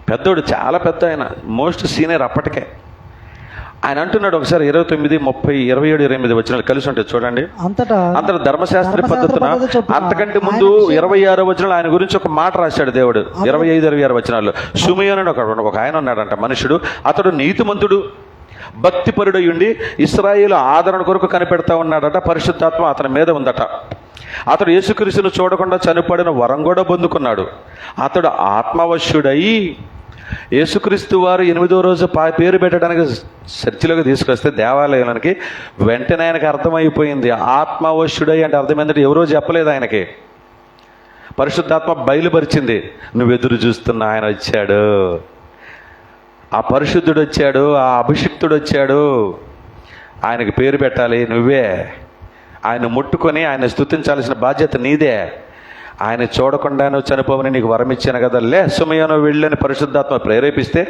పెద్దోడు, చాలా పెద్ద ఆయన, మోస్ట్ సీనియర్ అప్పటికే. ఆయన అంటున్నాడు ఒకసారి 29, 30, 27, 28 వచనాలు కలిసి ఉంటాయి చూడండి. అంతటా ధర్మశాస్త్ర పద్ధతిన అంతకంటే ముందు 26 వచనాలు ఆయన గురించి ఒక మాట రాశాడు దేవుడు. 25, 26 వచనాల్లో సుమయోను ఒక ఆయన ఉన్నాడంట, మనుషుడు. అతడు నీతిమంతుడు, భక్తిపరుడయుండి ఇశ్రాయేలు ఆదరణ కొరకు కనిపెడతా ఉన్నాడట. పరిశుద్ధాత్మ అతని మీద ఉందట. అతడు యేసుక్రీస్తును చూడకుండా చనిపోయిన వరం కూడా పొందుకున్నాడు. అతడు ఆత్మవశ్యుడై యేసుక్రీస్తు వారు 8వ రోజు పేరు పెట్టడానికి చర్చిలోకి తీసుకొస్తే దేవాలయానికి వెంటనే ఆయనకి అర్థమైపోయింది. ఆత్మవశ్యుడై అంటే అర్థం ఏంటంటే ఎవరో చెప్పలేదు ఆయనకి, పరిశుద్ధాత్మ బయలుపరిచింది. నువ్వు ఎదురు చూస్తున్న ఆయన వచ్చాడు, ఆ పరిశుద్ధుడు వచ్చాడు, ఆ అభిషిక్తుడు వచ్చాడు, ఆయనకి పేరు పెట్టాలి నువ్వే. ఆయన ముట్టుకొని ఆయన స్తుతించాల్సిన బాధ్యత నీదే. ఆయన చూడకుండా నువ్వు చనిపోవని నీకు వరం ఇచ్చాను కదా, లే సమయంలో వెళ్ళని పరిశుద్ధాత్మ ప్రేరేపిస్తే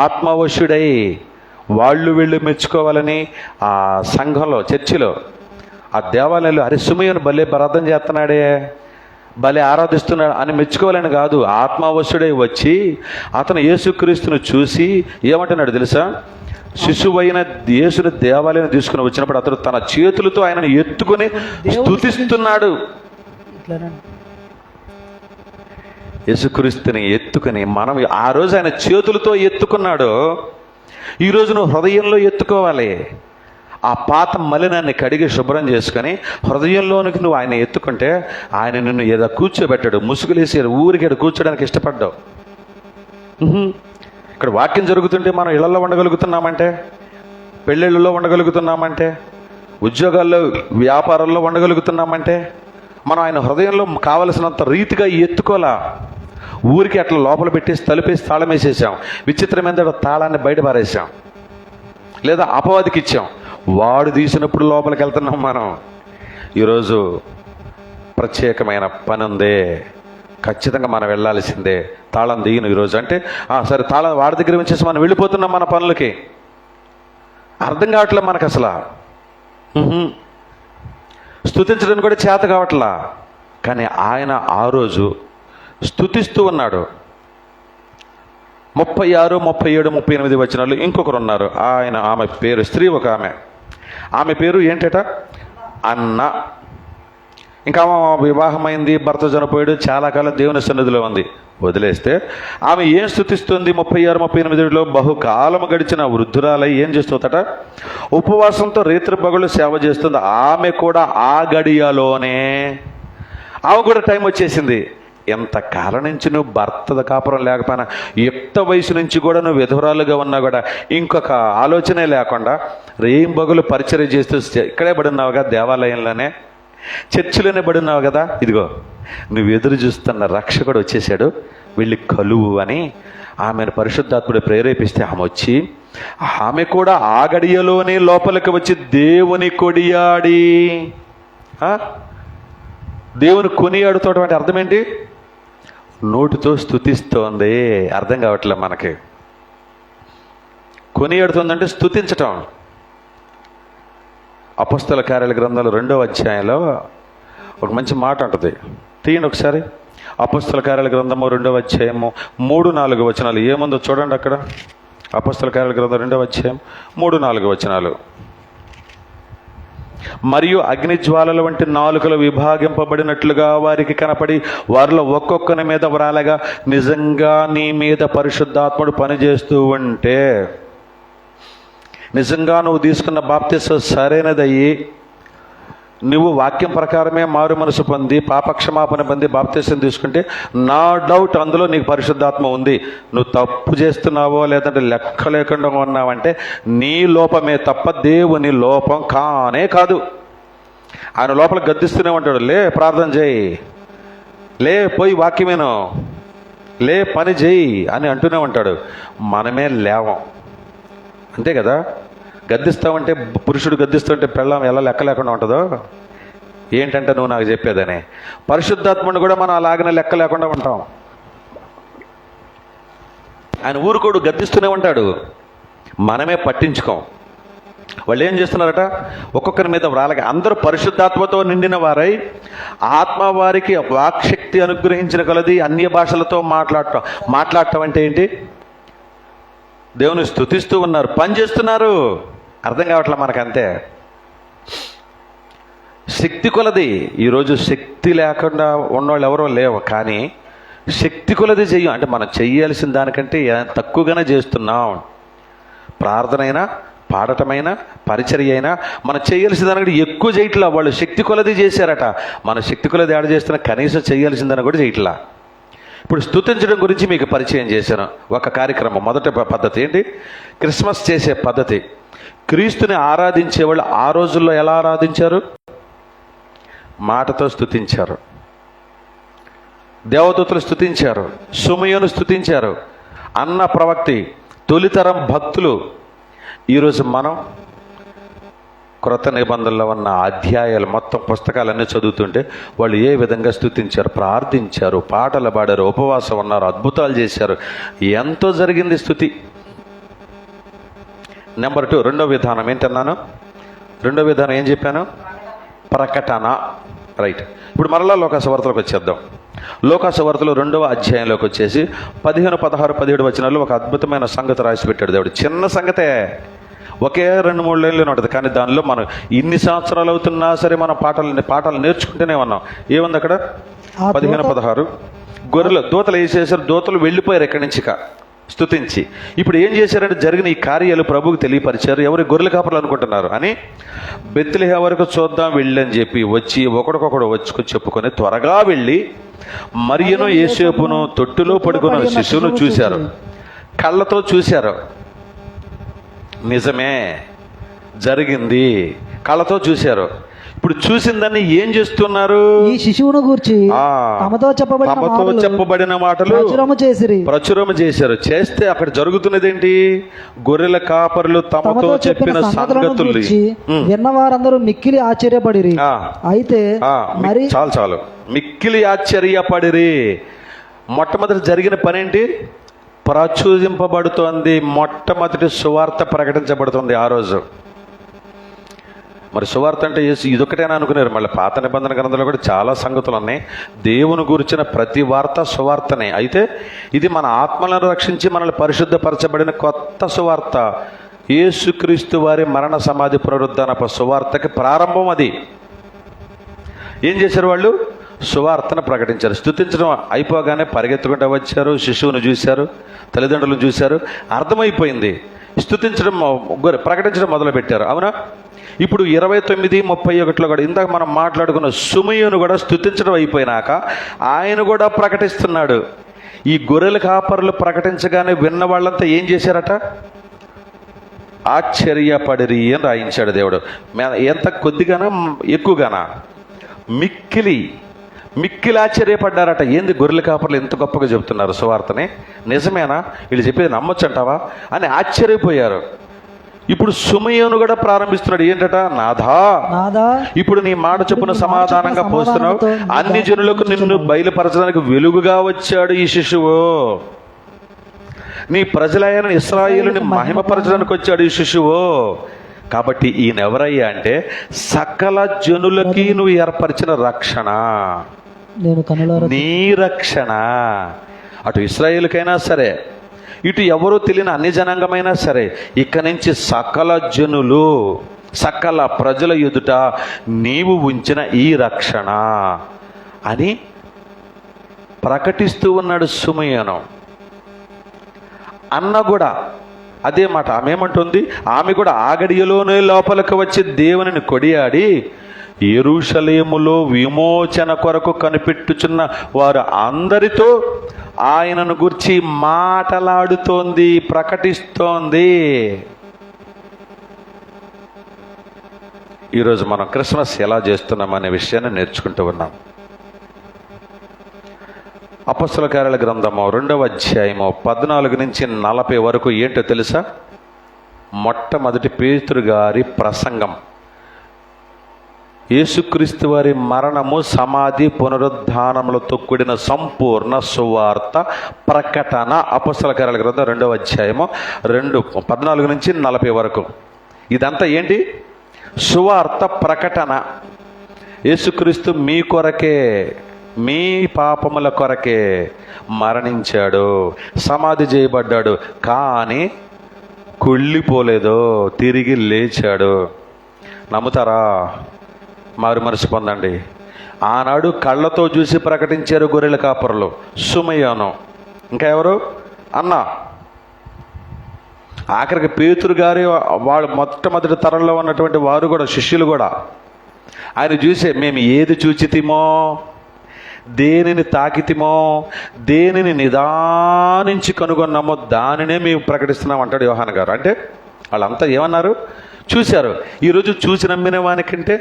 ఆత్మవశ్యుడై వాళ్ళు వీళ్ళు మెచ్చుకోవాలని ఆ సంఘంలో, చర్చిలో, ఆ దేవాలయంలో అరే సుమయ్యను భలే ప్రార్థన చేస్తున్నాడే, భలే ఆరాధిస్తున్నాడు అని మెచ్చుకోవాలని కాదు, ఆత్మవశ్యుడై వచ్చి అతను యేసుక్రీస్తును చూసి ఏమంటున్నాడు తెలుసా? శిశువైన యేసుని దేవాలయం తీసుకుని వచ్చినప్పుడు అతడు తన చేతులతో ఆయనను ఎత్తుకుని స్తుతిస్తున్నాడు. యేసుక్రీస్తుని ఎత్తుకుని మనం ఆ రోజు ఆయన చేతులతో ఎత్తుకున్నాడు. ఈరోజు నువ్వు హృదయంలో ఎత్తుకోవాలి. ఆ పాత మలినాన్ని కడిగి శుభ్రం చేసుకొని హృదయంలోనికి నువ్వు ఆయన ఎత్తుకుంటే ఆయన నిన్ను ఏదో కూర్చోబెట్టాడు. ముసుగులేసి ఊరికి కూర్చోడానికి ఇష్టపడ్డావు. ఇక్కడ వాక్యం జరుగుతుంటే మనం ఇళ్లలో ఉండగలుగుతున్నామంటే, పెళ్ళిళ్ళలో ఉండగలుగుతున్నామంటే, ఉద్యోగాల్లో వ్యాపారాల్లో ఉండగలుగుతున్నామంటే మనం ఆయన హృదయంలో కావలసినంత రీతిగా ఎత్తుకోలా. ఊరికి అట్లా లోపల పెట్టేసి తలుపేసి తాళం వేసేసాం. విచిత్రం ఏంటంటే తాళాన్ని బయట పారేసాం, లేదా అపవాదికి ఇచ్చాం. వాడు తీసినప్పుడు లోపలికి వెళ్తున్నాం మనం. ఈరోజు ప్రత్యేకమైన పని ఉంది, ఖచ్చితంగా మనం వెళ్ళాల్సిందే. తాళం దిగిన ఈరోజు అంటే సరే తాళం వాడి దగ్గర ఉంచేసి మనం వెళ్ళిపోతున్నాం మన పనులకి. అర్థం కావట్లేదు మనకు అసలు. స్తుతించడానికి కూడా చేత కావట్లా. కానీ ఆయన ఆ రోజు స్తుతిస్తూ ఉన్నాడు. 36, 37, 38 వచనాలు ఇంకొకరు ఉన్నారు. ఆమె పేరు స్త్రీ, ఒక ఆమె పేరు ఏంటట? అన్న. ఇంకా వివాహమైంది, భర్త చనిపోయాడు, చాలా కాలం దేవుని సన్నిధిలో ఉంది. వదిలేస్తే ఆమె ఏం స్తుతిస్తుంది? 36, 38లో బహుకాలం గడిచిన వృద్ధురాలై ఏం చేస్తుందట? ఉపవాసంతో రేత్రి పగలు సేవ చేస్తుంది. ఆమె కూడా ఆ గడియలోనే ఆమె కూడా టైం వచ్చేసింది. ఎంతకాలం నుంచి నువ్వు భర్త కాపురం లేకపోయినా, యుక్త వయసు నుంచి కూడా నువ్వు విధవరాలుగా ఉన్నా కూడా ఇంకొక ఆలోచనే లేకుండా రేం బగులు పరిచర్య చేస్తూ ఇక్కడే పడున్నావుగా, దేవాలయంలోనే, చర్చిలోనే పడున్నావు కదా. ఇదిగో నువ్వు ఎదురు చూస్తున్న రక్షకుడు వచ్చేసాడు, వెళ్ళి కలువు అని ఆమెను పరిశుద్ధాత్ముడు ప్రేరేపిస్తే ఆమె వచ్చి ఆమె కూడా ఆ గడియలోనే లోపలికి వచ్చి దేవుని కొనియాడి. దేవుని కొనియాడుతోటి అంటే అర్థం ఏంటి? నోటితో స్తుతిస్తోంది. అర్థం కావట్లే మనకి. కొనియాడుతోందంటే స్తుతించటం. అపొస్తల కార్యాల గ్రంథాలు 2వ అధ్యాయంలో ఒక మంచి మాట ఉంటుంది, తీయండి ఒకసారి. అపొస్తల కార్యాల గ్రంథము 2వ అధ్యాయము 3-4 వచనాలు ఏముందో చూడండి అక్కడ. అపొస్తల కార్యాల గ్రంథం 2వ అధ్యాయం 3-4 వచనాలు. మరియు అగ్నిజ్వాలల వంటి నాలుకలు విభాగింపబడినట్లుగా వారికి కనపడి వారిలో ఒక్కొక్కని మీద వ్రాలగా, నిజంగా నీ మీద పరిశుద్ధాత్ముడు పనిచేస్తూ ఉంటే, నిజంగా నువ్వు తీసుకున్న బాప్తిసం సరైనదయ్యి నువ్వు వాక్యం ప్రకారమే మారు మనసు పొంది పాపక్షమాపణ పొంది బాప్తిసం తీసుకుంటే నా డౌట్ అందులో నీకు పరిశుద్ధాత్మ ఉంది. నువ్వు తప్పు చేస్తున్నావో లేదంటే లెక్క లేకుండా ఉన్నావంటే నీ లోపమే తప్ప దేవుని లోపం కానే కాదు. ఆయన లోపల గద్దిస్తూనే ఉంటాడు, లే ప్రార్థన చేయి, లే పోయి వాక్యమేను, లే పని చేయి అని అంటూనే ఉంటాడు. మనమే లేవం, అంతే కదా. గద్దిస్తామంటే, పురుషుడు గద్దిస్తుంటే పెళ్ళాం ఎలా లెక్క లేకుండా ఉంటుందో ఏంటంటే నువ్వు నాకు చెప్పేదని. పరిశుద్ధాత్మను కూడా మనం అలాగనే లెక్క లేకుండా ఉంటాం. ఆయన ఊరుకోడు, గద్దిస్తూనే ఉంటాడు, మనమే పట్టించుకోం. వాళ్ళు ఏం చేస్తున్నారట? ఒక్కొక్కరి మీద వ్రాలగా అందరూ పరిశుద్ధాత్మతో నిండిన వారై ఆత్మ వారికి వాక్శక్తి అనుగ్రహించిన కొలది అన్య భాషలతో మాట్లాడటం అంటే ఏంటి? దేవుని స్తుతిస్తూ ఉన్నారు, పని చేస్తున్నారు. అర్థం కావట్లే మనకంతే. శక్తి కొలది. ఈరోజు శక్తి లేకుండా ఉన్నవాళ్ళు ఎవరో లేవు, కానీ శక్తి కొలది చెయ్యం. అంటే మనం చెయ్యాల్సిన దానికంటే తక్కువగానే చేస్తున్నాం. ప్రార్థన అయినా పాడటమైనా పరిచర్య అయినా మనం చేయాల్సిందనగా ఎక్కువ చేయట్లా. వాళ్ళు శక్తి కొలది చేశారట, మన శక్తి కొలది యాడ్ చేస్తున్న కనీసం చేయాల్సిందని కూడా చేయట్లా. ఇప్పుడు స్తుతించడం గురించి మీకు పరిచయం చేశాను. ఒక కార్యక్రమం, మొదటి పద్ధతి ఏంటి? క్రిస్మస్ చేసే పద్ధతి. క్రీస్తుని ఆరాధించేవాళ్ళు ఆ రోజుల్లో ఎలా ఆరాధించారు? మాటతో స్తుతించారు, దేవదూతలు స్తుతించారు, సుమయోను స్తుతించారు, అన్న ప్రవక్తి, తొలితరం భక్తులు. ఈరోజు మనం క్రొత్త నిబంధనలో ఉన్న అధ్యాయాలు మొత్తం పుస్తకాలన్నీ చదువుతుంటే వాళ్ళు ఏ విధంగా స్తుతించారు, ప్రార్థించారు, పాటలు పాడారు, ఉపవాసం ఉన్నారు, అద్భుతాలు చేశారు. ఎంతో జరిగింది స్తుతి. నెంబర్ 2, రెండో విధానం ఏంటన్నాను? రెండో విధానం ఏం చెప్పాను? ప్రకటన. రైట్. ఇప్పుడు మరలా లోకాసువార్తలోకి వచ్చేద్దాం. లోకాసువార్తలో 2వ అధ్యాయంలోకి వచ్చేసి 15, 16, 17 వచనాల్లో ఒక అద్భుతమైన సంగతి రాసి పెట్టాడు దేవుడు. చిన్న సంగతే, ఒకే 2-3 లైన్లు ఉంటుంది, కానీ దానిలో మనం ఇన్ని సంవత్సరాలు అవుతున్నా సరే మనం పాఠాలు నేర్చుకుంటూనే ఉన్నాం. ఏముంది అక్కడ? 15, 16 గొర్రెలు దూతలు వేసేసారు. దూతలు వెళ్ళిపోయారు ఎక్కడి నుంచి స్తుతించి. ఇప్పుడు ఏం చేశారంటే జరిగిన ఈ కార్యాలు ప్రభువుకు తెలియపరిచారు. ఎవరు? గొర్రెల కాపర్లు అనుకుంటున్నారు అని బెత్లెహేము వరకు చూద్దాం వెళ్ళని చెప్పి వచ్చి ఒకడికొకడు వచ్చుకొని చెప్పుకొని త్వరగా వెళ్ళి మరియును యేసేపును తొట్టులో పడుకున్న శిశువును చూశారు. కళ్ళతో చూశారు. నిజమే, జరిగింది, కళ్ళతో చూశారు. ఇప్పుడు చూసిన దాన్ని ఏం చేస్తున్నారు? ఈ శిశువును గూర్చి తమతో చెప్పబడిన మాటలు ప్రచురము చేశారు. చేస్తే అక్కడ జరుగుతున్నది ఏంటి? గొర్రెల కాపరులు తమతో చెప్పిన సంగతులు విన్న వారందరూ మిక్కిలి ఆశ్చర్యపడిరి. అయితే మరి చాలు మిక్కిలి ఆశ్చర్యపడిరి. మొట్టమొదటి జరిగిన పని ఏంటి? ప్రచురింపబడుతోంది. మొట్టమొదటి సువార్త ప్రకటించబడుతుంది ఆ రోజు. మరి సువార్త అంటే ఇదొకటేనా అనుకున్నారు? మళ్ళీ పాత నిబంధన గ్రంథంలో కూడా చాలా సంగతులు ఉన్నాయి. దేవుని గురించిన ప్రతి వార్త సువార్తనే. అయితే ఇది మన ఆత్మలను రక్షించి మనల్ని పరిశుద్ధపరచబడిన కొత్త సువార్త. యేసుక్రీస్తు వారి మరణ సమాధి పునరుద్ధానపు సువార్తకి ప్రారంభం అది. ఏం చేశారు వాళ్ళు? సువార్తను ప్రకటించారు. స్తుతించడం అయిపోగానే పరిగెత్తుకుంటూ వచ్చారు, శిశువును చూశారు, తల్లిదండ్రులను చూశారు, అర్థమైపోయింది. స్తుతించడం ప్రకటించడం మొదలుపెట్టారు. అవునా? ఇప్పుడు 29, 31లో కూడా ఇందాక మనం మాట్లాడుకున్న సుమయోను కూడా స్తుతించడం అయిపోయినాక ఆయన కూడా ప్రకటిస్తున్నాడు. ఈ గొర్రెల కాపరులు ప్రకటించగానే విన్న వాళ్ళంతా ఏం చేశారట? ఆశ్చర్యపడిరి అని రాయించాడు దేవుడు. ఎంత కొద్దిగానా ఎక్కువగానా? మిక్కిలి ఆశ్చర్యపడ్డారట. ఏంది గొర్రెల కాపర్లు ఎంత గొప్పగా చెబుతున్నారు సువార్తని? నిజమేనా? వీళ్ళు చెప్పేది నమ్మొచ్చంటావా అని ఆశ్చర్యపోయారు. ఇప్పుడు సుమయోను కూడా ప్రారంభిస్తున్నాడు. ఏంటట? నాథా, ఇప్పుడు నీ మాట చొప్పున సమాధానంగా పోస్తున్నావు. అన్ని జనులకు నిన్ను బయలుపరచడానికి వెలుగుగా వచ్చాడు ఈ శిశువు. నీ ప్రజలైన ఇశ్రాయేలుని మహిమపరచడానికి వచ్చాడు ఈ శిశువు. కాబట్టి ఈయన ఎవరయ్యా అంటే సకల జనులకి నువ్వు ఏర్పరిచిన రక్షణ, నీ రక్షణ. అటు ఇశ్రాయేలుకైనా సరే, ఇటు ఎవరో తెలియని అన్ని జనాంగమైనా సరే, ఇక నుంచి సకల జనులు, సకల ప్రజల ఎదుట నీవు ఉంచిన ఈ రక్షణ అని ప్రకటిస్తూ ఉన్నాడు సుమయోను. అన్న కూడా అదే మాట. ఆమె ఏమంటుంది? ఆమె కూడా ఆగడియలోనే లోపలికి వచ్చి దేవునిని కొడియాడి యెరూషలేములో విమోచన కొరకు కనిపెట్టుచున్న వారు అందరితో ఆయనను గురించి మాటలాడుతోంది, ప్రకటిస్తోంది. ఈరోజు మనం క్రిస్మస్ ఎలా చేస్తున్నాం అనే విషయాన్ని నేర్చుకుంటూ ఉన్నాం. అపొస్తలుల కార్యాల గ్రంథము 2వ అధ్యాయము 14 నుంచి 40 వరకు ఏంటో తెలుసా? మొట్టమొదటి పేతురు గారి ప్రసంగం, యేసుక్రీస్తు వారి మరణము, సమాధి, పునరుద్ధానములతో కూడిన సంపూర్ణ సువార్త ప్రకటన. అపొస్తలుల కార్యాల గ్రంథం 2వ అధ్యాయము 14 నుంచి 40 వరకు. ఇదంతా ఏంటి? సువార్త ప్రకటన. యేసుక్రీస్తు మీ కొరకే, మీ పాపముల కొరకే మరణించాడు, సమాధి చేయబడ్డాడు, కానీ కుళ్ళిపోలేదు, తిరిగి లేచాడు. నమ్ముతారా? మారు మనసు పొందండి. ఆనాడు కళ్ళతో చూసి ప్రకటించారు గొర్రెల కాపరులు, సుమయోను, ఇంకా ఎవరు? అన్న. ఆఖరికి పేతురు గారి వాళ్ళు మొట్టమొదటి తరంలో ఉన్నటువంటి వారు కూడా, శిష్యులు కూడా ఆయన చూసే, మేము ఏది చూచితిమో, దేనిని తాకితిమో, దేనిని నిదానించి కనుగొన్నామో దానినే మేము ప్రకటిస్తున్నాం అంటాడు యోహాను గారు. అంటే వాళ్ళంతా ఏమన్నారు? చూశారు. ఈరోజు చూసి నమ్మిన వానికంటే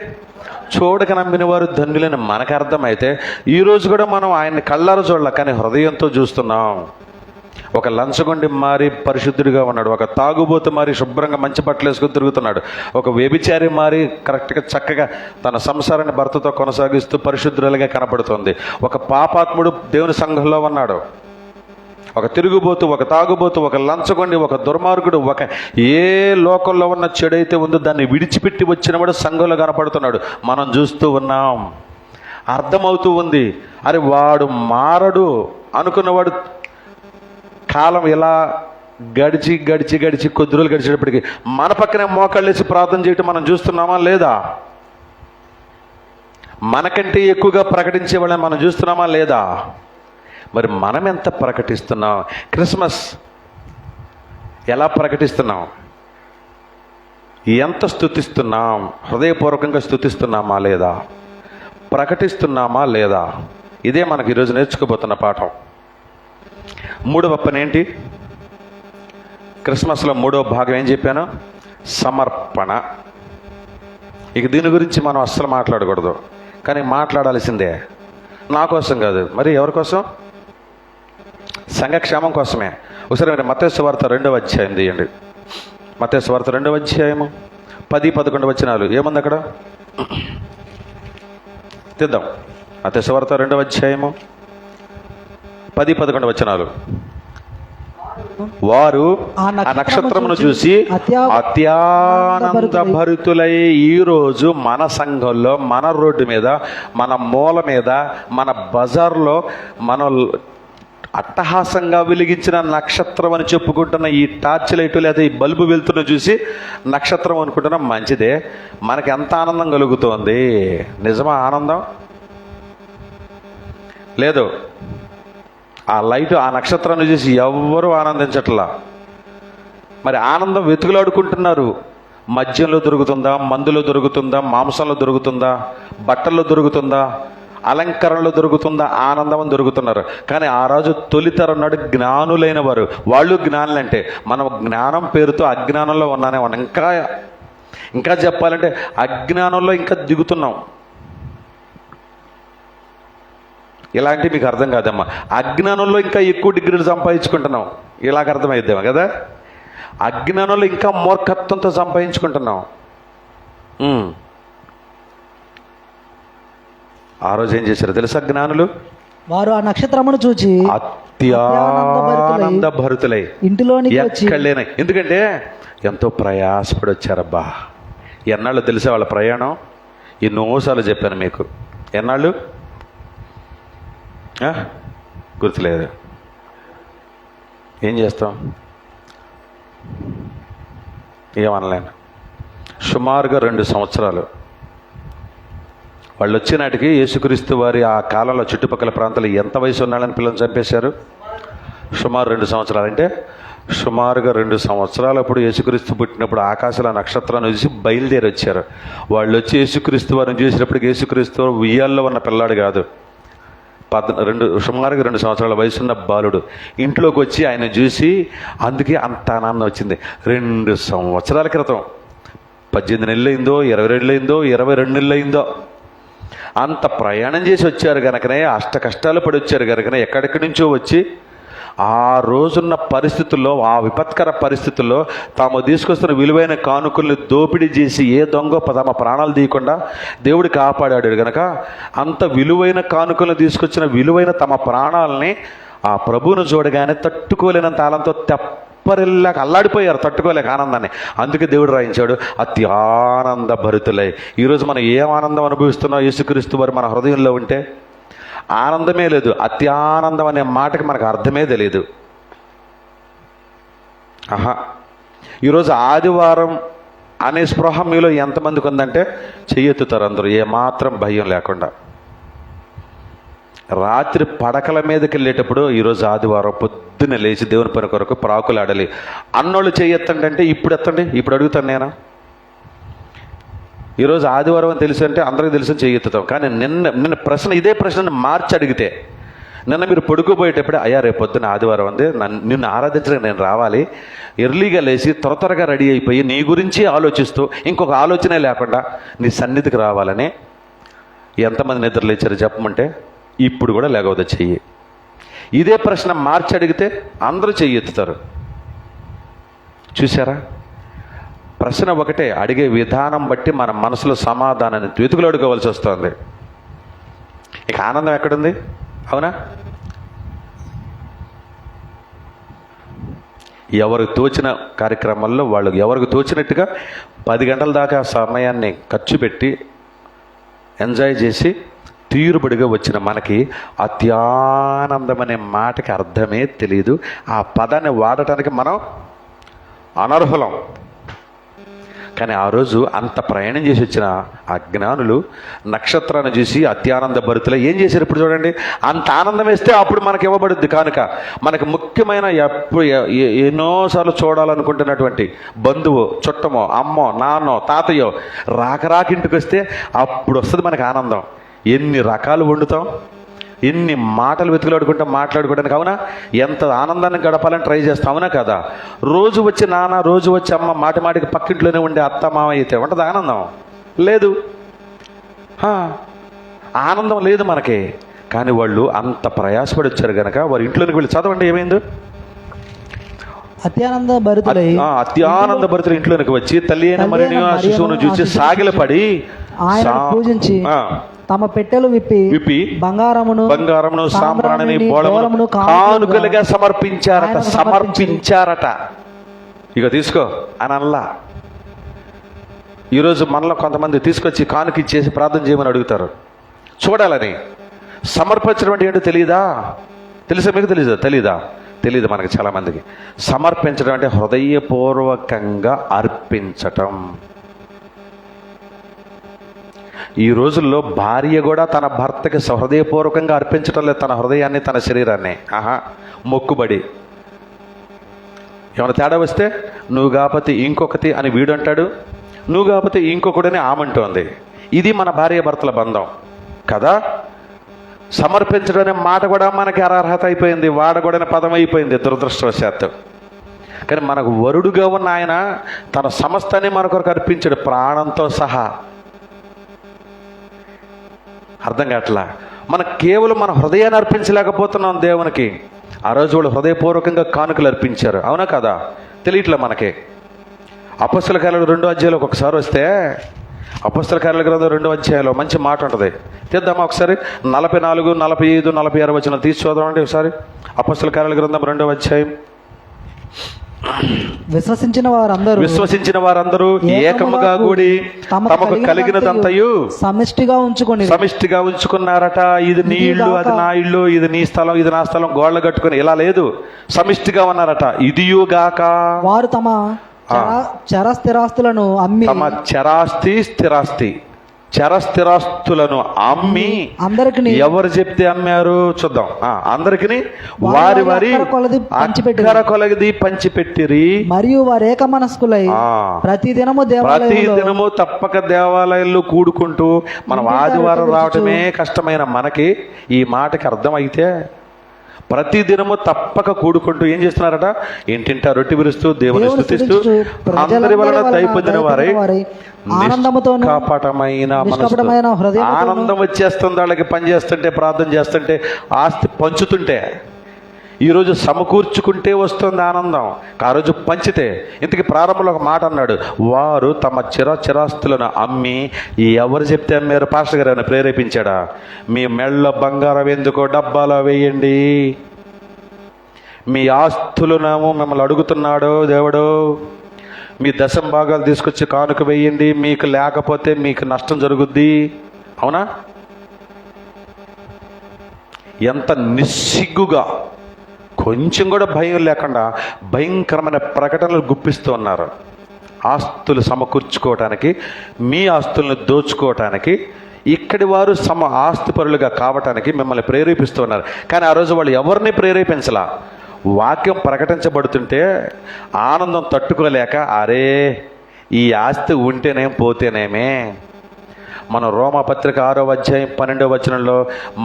చూడక నమ్మిన వారు ధన్యులని మనకు అర్థమైతే ఈరోజు కూడా మనం ఆయన్ని కళ్ళారు చూడాల, కానీ హృదయంతో చూస్తున్నాం. ఒక లంచగొండి మారి పరిశుద్ధుడిగా ఉన్నాడు, ఒక తాగుబోతు మారి శుభ్రంగా మంచి బట్టలు వేసుకుని తిరుగుతున్నాడు, ఒక వ్యభిచారి మారి కరెక్ట్గా చక్కగా తన సంసారాన్ని భర్తతో కొనసాగిస్తూ పరిశుద్ధులుగా కనపడుతుంది. ఒక పాపాత్ముడు దేవుని సంఘంలో ఉన్నాడు, ఒక తిరుగుబోతు, ఒక తాగుబోతు, ఒక లంచగొండి, ఒక దుర్మార్గుడు, ఒక ఏ లోకంలో ఉన్న చెడైతే ఉందో దాన్ని విడిచిపెట్టి వచ్చినవాడు సంఘంలో కనపడుతున్నాడు. మనం చూస్తూ ఉన్నాం, అర్థమవుతూ ఉంది. అరే వాడు మారడు అనుకున్నవాడు కాలం ఇలా గడిచి గడిచి గడిచి కొద్ది రోజులు గడిచేటప్పటికి మన పక్కనే మోకాళ్ళేసి ప్రార్థన చేయటం మనం చూస్తున్నామా లేదా? మనకంటే ఎక్కువగా ప్రకటించే వాళ్ళని మనం చూస్తున్నామా లేదా? మరి మనం ఎంత ప్రకటిస్తున్నాం? క్రిస్మస్ ఎలా ప్రకటిస్తున్నాం? ఎంత స్తుతిస్తున్నాం? హృదయపూర్వకంగా స్తుతిస్తున్నామా లేదా? ప్రకటిస్తున్నామా లేదా? ఇదే మనకు ఈరోజు నేర్చుకోబోతున్న పాఠం. మూడవ పని ఏంటి? క్రిస్మస్లో మూడవ భాగం ఏం చెప్పాను? సమర్పణ. ఇక దీని గురించి మనం అస్సలు మాట్లాడకూడదు, కానీ మాట్లాడాల్సిందే. నా కోసం కాదు, మరి ఎవరి కోసం? సంఘక్షేమం కోసమే. ఒకసారి మీరు మత్తయి సువార్త 2వ అధ్యాయం తీయండి. మత్తయి సువార్త 2వ అధ్యాయము 10-11 వచనాలు ఏముంది అక్కడ? తీద్దాం. మత్తయి సువార్త 2వ అధ్యాయము 10-11 వచనాలు. వారు ఆ నక్షత్రమును చూసి అత్యానంద భరితులై ఈరోజు మన సంఘంలో, మన రోడ్డు మీద, మన మూల మీద, మన బజార్లో మన అట్టహాసంగా వెలిగించిన నక్షత్రం అని చెప్పుకుంటున్న ఈ టార్చ్ లైట్ లేదా ఈ బల్బు వెలుతున్న చూసి నక్షత్రం అనుకుంటున్నాం. మంచిదే, మనకి ఎంత ఆనందం కలుగుతోంది. నిజమా ఆనందం? లేదు. ఆ లైట్, ఆ నక్షత్రాన్ని చూసి ఎవ్వరూ ఆనందించట్లా. మరి ఆనందం వెతుకులాడుకుంటున్నారు. మద్యంలో దొరుకుతుందా, మందులో దొరుకుతుందా, మాంసంలో దొరుకుతుందా, బట్టల్లో దొరుకుతుందా, అలంకరణలో దొరుకుతుందా? ఆనందం అని దొరుకుతున్నారు. కానీ ఆ రోజు తొలితరం నాడు జ్ఞానులైన వారు, వాళ్ళు జ్ఞానులంటే మనం జ్ఞానం పేరుతో అజ్ఞానంలో ఉన్నానే. ఇంకా చెప్పాలంటే అజ్ఞానంలో ఇంకా దిగుతున్నాం. ఇలాంటి మీకు అర్థం కాదమ్మా. అజ్ఞానంలో ఇంకా ఎక్కువ డిగ్రీలు సంపాదించుకుంటున్నాం. ఇలాగ అర్థమైద్దామా కదా? అజ్ఞానంలో ఇంకా మూర్ఖత్వంతో సంపాదించుకుంటున్నాం. ఆ రోజు ఏం చేశారు తెలుసా జ్ఞానులు? వారు ఆ నక్షత్రమును చూచి అత్యానంద భరితులై ఇంటిలోనికి ఎక్కడలేని. ఎందుకంటే ఎంతో ప్రయాసపడి వచ్చారబ్బా. ఎన్నాళ్ళు తెలిసే వాళ్ళ ప్రయాణం? ఎన్నోసార్లు చెప్పాను మీకు. ఎన్నాళ్ళు గుర్తులేదు. ఏం చేస్తాం? ఏమనలేను. సుమారుగా 2 సంవత్సరాలు. వాళ్ళు వచ్చినాటికి యేసుక్రీస్తు వారి ఆ కాలంలో చుట్టుపక్కల ప్రాంతాలు ఎంత వయసు ఉన్నాళ్ళని పిల్లల్ని చంపేశారు? సుమారు 2 సంవత్సరాలు. అంటే సుమారుగా 2 సంవత్సరాలప్పుడు యేసుక్రీస్తు పుట్టినప్పుడు ఆకాశంలో నక్షత్రాన్ని చూసి బయలుదేరి వచ్చారు. వాళ్ళు వచ్చి యేసుక్రీస్తు వారిని చూసినప్పటికీ యేసుక్రీస్తు ఉయ్యాల్లో ఉన్న పిల్లాడు కాదు, సుమారుగా 2 సంవత్సరాల వయసున్న బాలుడు. ఇంట్లోకి వచ్చి ఆయన చూసి అందుకే అంత ఆనందం వచ్చింది. 2 సంవత్సరాల క్రితం, 18 నెలలు అయిందో, 20 నెలలు అయిందో, 22 నెలలు అయిందో, అంత ప్రయాణం చేసి వచ్చారు కనుకనే, అష్ట కష్టాలు పడి వచ్చారు కనుకనే, ఎక్కడెక్కడి నుంచో వచ్చి ఆ రోజున్న పరిస్థితుల్లో, ఆ విపత్కర పరిస్థితుల్లో తాము తీసుకొస్తున్న విలువైన కానుకల్ని దోపిడీ చేసి ఏ దొంగ తమ ప్రాణాలు తీయకుండా దేవుడు కాపాడాడు కనుక అంత విలువైన కానుకలను తీసుకొచ్చిన విలువైన తమ ప్రాణాలని ఆ ప్రభువును చూడగానే తట్టుకోలేనంత ఆనందంతో తెప్పరిల్లాక అల్లాడిపోయారు, తట్టుకోలేక ఆనందాన్ని. అందుకే దేవుడు రాయించాడు అత్యానంద భరితులై. ఈరోజు మనం ఏం ఆనందం అనుభవిస్తున్నాం? యేసుక్రీస్తు వారు మన హృదయంలో ఉంటే ఆనందమే లేదు. అత్యానందం అనే మాటకి మనకు అర్థమే తెలియదు. ఈరోజు ఆదివారం అనే స్పృహ మీలో ఎంతమందికి ఉందంటే చెయ్యెత్తుతారు అందరూ, ఏమాత్రం భయం లేకుండా. రాత్రి పడకల మీదకి వెళ్ళేటప్పుడు ఈరోజు ఆదివారం పొద్దున్నే లేచి దేవుని పని కొరకు ప్రాకులు ఆడాలి అన్నోళ్ళు చేయెత్తండి అంటే ఇప్పుడు ఎత్తండి, ఇప్పుడు అడుగుతాను నేను. ఈరోజు ఆదివారం అని తెలుసు అంటే అందరికీ తెలుసు చేయెత్తుతాం. కానీ నిన్న ప్రశ్న ఇదే ప్రశ్నను మార్చి అడిగితే, నిన్న మీరు పడుకోబోయేటప్పుడే అయ్యా రేపు పొద్దున్న ఆదివారం ఉంది, నిన్ను ఆరాధించడానికి నేను రావాలి, ఎర్లీగా లేచి త్వరగా రెడీ అయిపోయి నీ గురించి ఆలోచిస్తూ ఇంకొక ఆలోచనే లేకుండా నీ సన్నిధికి రావాలని ఎంతమంది నిద్ర లేచారు చెప్పమంటే ఇప్పుడు కూడా లేకపోతే చెయ్యి. ఇదే ప్రశ్న మార్చి అడిగితే అందరూ చెయ్యి ఎత్తుతారు. చూసారా? ప్రశ్న ఒకటే, అడిగే విధానం బట్టి మన మనసులో సమాధానాన్ని వెతుకులు అడుకోవాల్సి వస్తుంది. ఇక ఆనందం ఎక్కడుంది? అవునా? ఎవరికి తోచిన కార్యక్రమాల్లో వాళ్ళు ఎవరికి తోచినట్టుగా 10 గంటల దాకా సమయాన్ని ఖర్చు పెట్టి ఎంజాయ్ చేసి తీరుబడిగా వచ్చిన మనకి అత్యానందం అనే మాటకి అర్థమే తెలియదు. ఆ పదాన్ని వాడటానికి మనం అనర్హులం. కానీ ఆ రోజు అంత ప్రయాణం చేసి వచ్చిన ఆ జ్ఞానులు నక్షత్రాన్ని చూసి అత్యానంద భరితులు ఏం చేశారు? ఇప్పుడు చూడండి, అంత ఆనందం వేస్తే అప్పుడు మనకి ఇవ్వబడుద్ది కానుక. మనకి ముఖ్యమైన ఎన్నోసార్లు చూడాలనుకుంటున్నటువంటి బంధువు, చుట్టమో, అమ్మో, నాన్నో, తాతయ్యో రాకరాకింటికి వస్తే అప్పుడు వస్తుంది మనకి ఆనందం. ఎన్ని రకాలు వండుతాం, ఎన్ని మాటలు వెతుకులాడుకుంటాం మాట్లాడుకోవడానికి. అవునా? ఎంత ఆనందాన్ని గడపాలని ట్రై చేస్తాం. అవునా కదా? రోజు వచ్చి నాన్న, రోజు వచ్చి అమ్మ, మాటికి పక్కింట్లోనే ఉండే అత్త మామ అయితే ఉంటుంది ఆనందం? లేదు. ఆనందం లేదు మనకి. కానీ వాళ్ళు అంత ప్రయాసపడి వచ్చారు కనుక వారి ఇంట్లోకి వెళ్ళి చదవండి ఏమైందో. అత్యానంద భరితులు ఇంట్లోనికి వచ్చి తల్లి అయిన మరియను ఆ శిశువును చూసి సాగిలపడి ఆయన పూజించి తమ పెట్టెలు విప్పి బంగారమును సాంబ్రాణిని బోళమును కానుకలుగా సమర్పించారట. ఇక తీసుకో అని అనలా. ఈరోజు మనలో కొంతమంది తీసుకొచ్చి కానుక ఇచ్చేసి ప్రార్థన చేయమని అడుగుతారు. చూడాలని సమర్పించడం అంటే ఏంటో తెలియదా? తెలుసా మీకు? తెలీదా? తెలియదు మనకి చాలామందికి. సమర్పించడం అంటే హృదయపూర్వకంగా అర్పించటం. ఈ రోజుల్లో భార్య కూడా తన భర్తకి హృదయపూర్వకంగా అర్పించటం లేదు, తన హృదయాన్ని, తన శరీరాన్ని. మొక్కుబడి. ఏమైనా తేడా వస్తే నువ్వు కాకపోతే ఇంకొకటి అని వీడు అంటాడు, నువ్వు కాకపోతే ఇంకొకడని ఆమంటోంది. ఇది మన భార్య భర్తల బంధం కదా. సమర్పించడం అనే మాట కూడా మనకి అర్హత అయిపోయింది, వాడకూడని పదం అయిపోయింది దురదృష్టవశాత్తు. కానీ మనకు వరుడుగా ఉన్న ఆయన తన సమస్తాన్ని మన కొరకు అర్పించాడు, ప్రాణంతో సహా. అర్థం కావట్లా. మనం కేవలం మన హృదయాన్ని అర్పించలేకపోతున్నాం దేవునికి. ఆ రోజు వాళ్ళు హృదయపూర్వకంగా కానుకలు అర్పించారు. అవునా కదా? తెలియట్లే మనకి. అపొస్తల కార్యాలు 2వ అధ్యాయంలో ఒకసారి వస్తే, అపొస్తల కార్యాల గ్రంథం 2వ అధ్యాయంలో మంచి మాట ఉంటుంది. తీద్దామా ఒకసారి? 44, 45, 46 వచనాలు తీసి చూద్దామండి ఒకసారి. అపొస్తల కార్యాల గ్రంథం 2వ అధ్యాయం. విశ్వసించిన వారందరూ ఏకముగా కూడి తమకు కలిగినదంతయు సమిష్టిగా ఉంచుకున్నారట. ఇది నీ ఇల్లు, అది నా ఇల్లు, ఇది నీ స్థలం, ఇది నా స్థలం, గోళ్ళ కట్టుకుని ఇలా లేదు, సమిష్టిగా ఉన్నారట. ఇదియుగాక వారు తమ చరస్థిరాస్తులను అమ్మి, చరస్థిరాస్తులను అమ్మి అందరికి ఎవరు చెప్తే అమ్మారు చూద్దాం. అందరికి వారి అక్కర కొలది పంచిపెట్టిరి. మరియు వారు ఏకమనస్కులై ప్రతిదినము తప్పక దేవాలయాల్లో కూడుకుంటూ, మనం ఆదివారం రావటమే కష్టమైన మనకి ఈ మాటకి అర్థమైతే ప్రతిదినము తప్పక కూడుకుంటూ ఏం చేస్తున్నారట? ఇంటింటా రొట్టె విరుస్తూ దేవుని స్తుతిస్తూ అందరి వలన దయ పొందిన వారై నిష్కపటమైన ఆనందం వచ్చేస్తుంది వాళ్ళకి. పని చేస్తుంటే, ప్రార్థన చేస్తుంటే, ఆస్తి పంచుతుంటే. ఈరోజు సమకూర్చుకుంటే వస్తుంది ఆనందం, ఆ రోజు పంచితే. ఇంతకీ ప్రారంభంలో ఒక మాట అన్నాడు, వారు తమ చిరాస్తులను అమ్మి. ఎవరు చెప్తే అమ్మారు? పాస్టర్ గారు ఆయన ప్రేరేపించాడా? మీ మెళ్ళ బంగారం ఎందుకో డబ్బాలో వేయండి, మీ ఆస్తులను మిమ్మల్ని అడుగుతున్నాడు దేవుడు, మీ దశం భాగాలు తీసుకొచ్చి కానుక వేయండి, మీకు లేకపోతే మీకు నష్టం జరుగుద్ది. అవునా? ఎంత నిస్సిగ్గుగా, కొంచెం కూడా భయం లేకుండా భయంకరమైన ప్రకటనలు గుప్పిస్తూ ఉన్నారు. ఆస్తులు సమకూర్చుకోవటానికి, మీ ఆస్తులను దోచుకోవటానికి ఇక్కడి వారు ఆస్తిపరులుగా కావటానికి మిమ్మల్ని ప్రేరేపిస్తున్నారు. కానీ ఆ రోజు వాళ్ళు ఎవరిని ప్రేరేపించలా. వాక్యం ప్రకటించబడుతుంటే ఆనందం తట్టుకోలేక, అరే ఈ ఆస్తి ఉంటేనేం పోతేనేమే. మన రోమపత్రిక 6వ అధ్యాయం 12వ వచనంలో,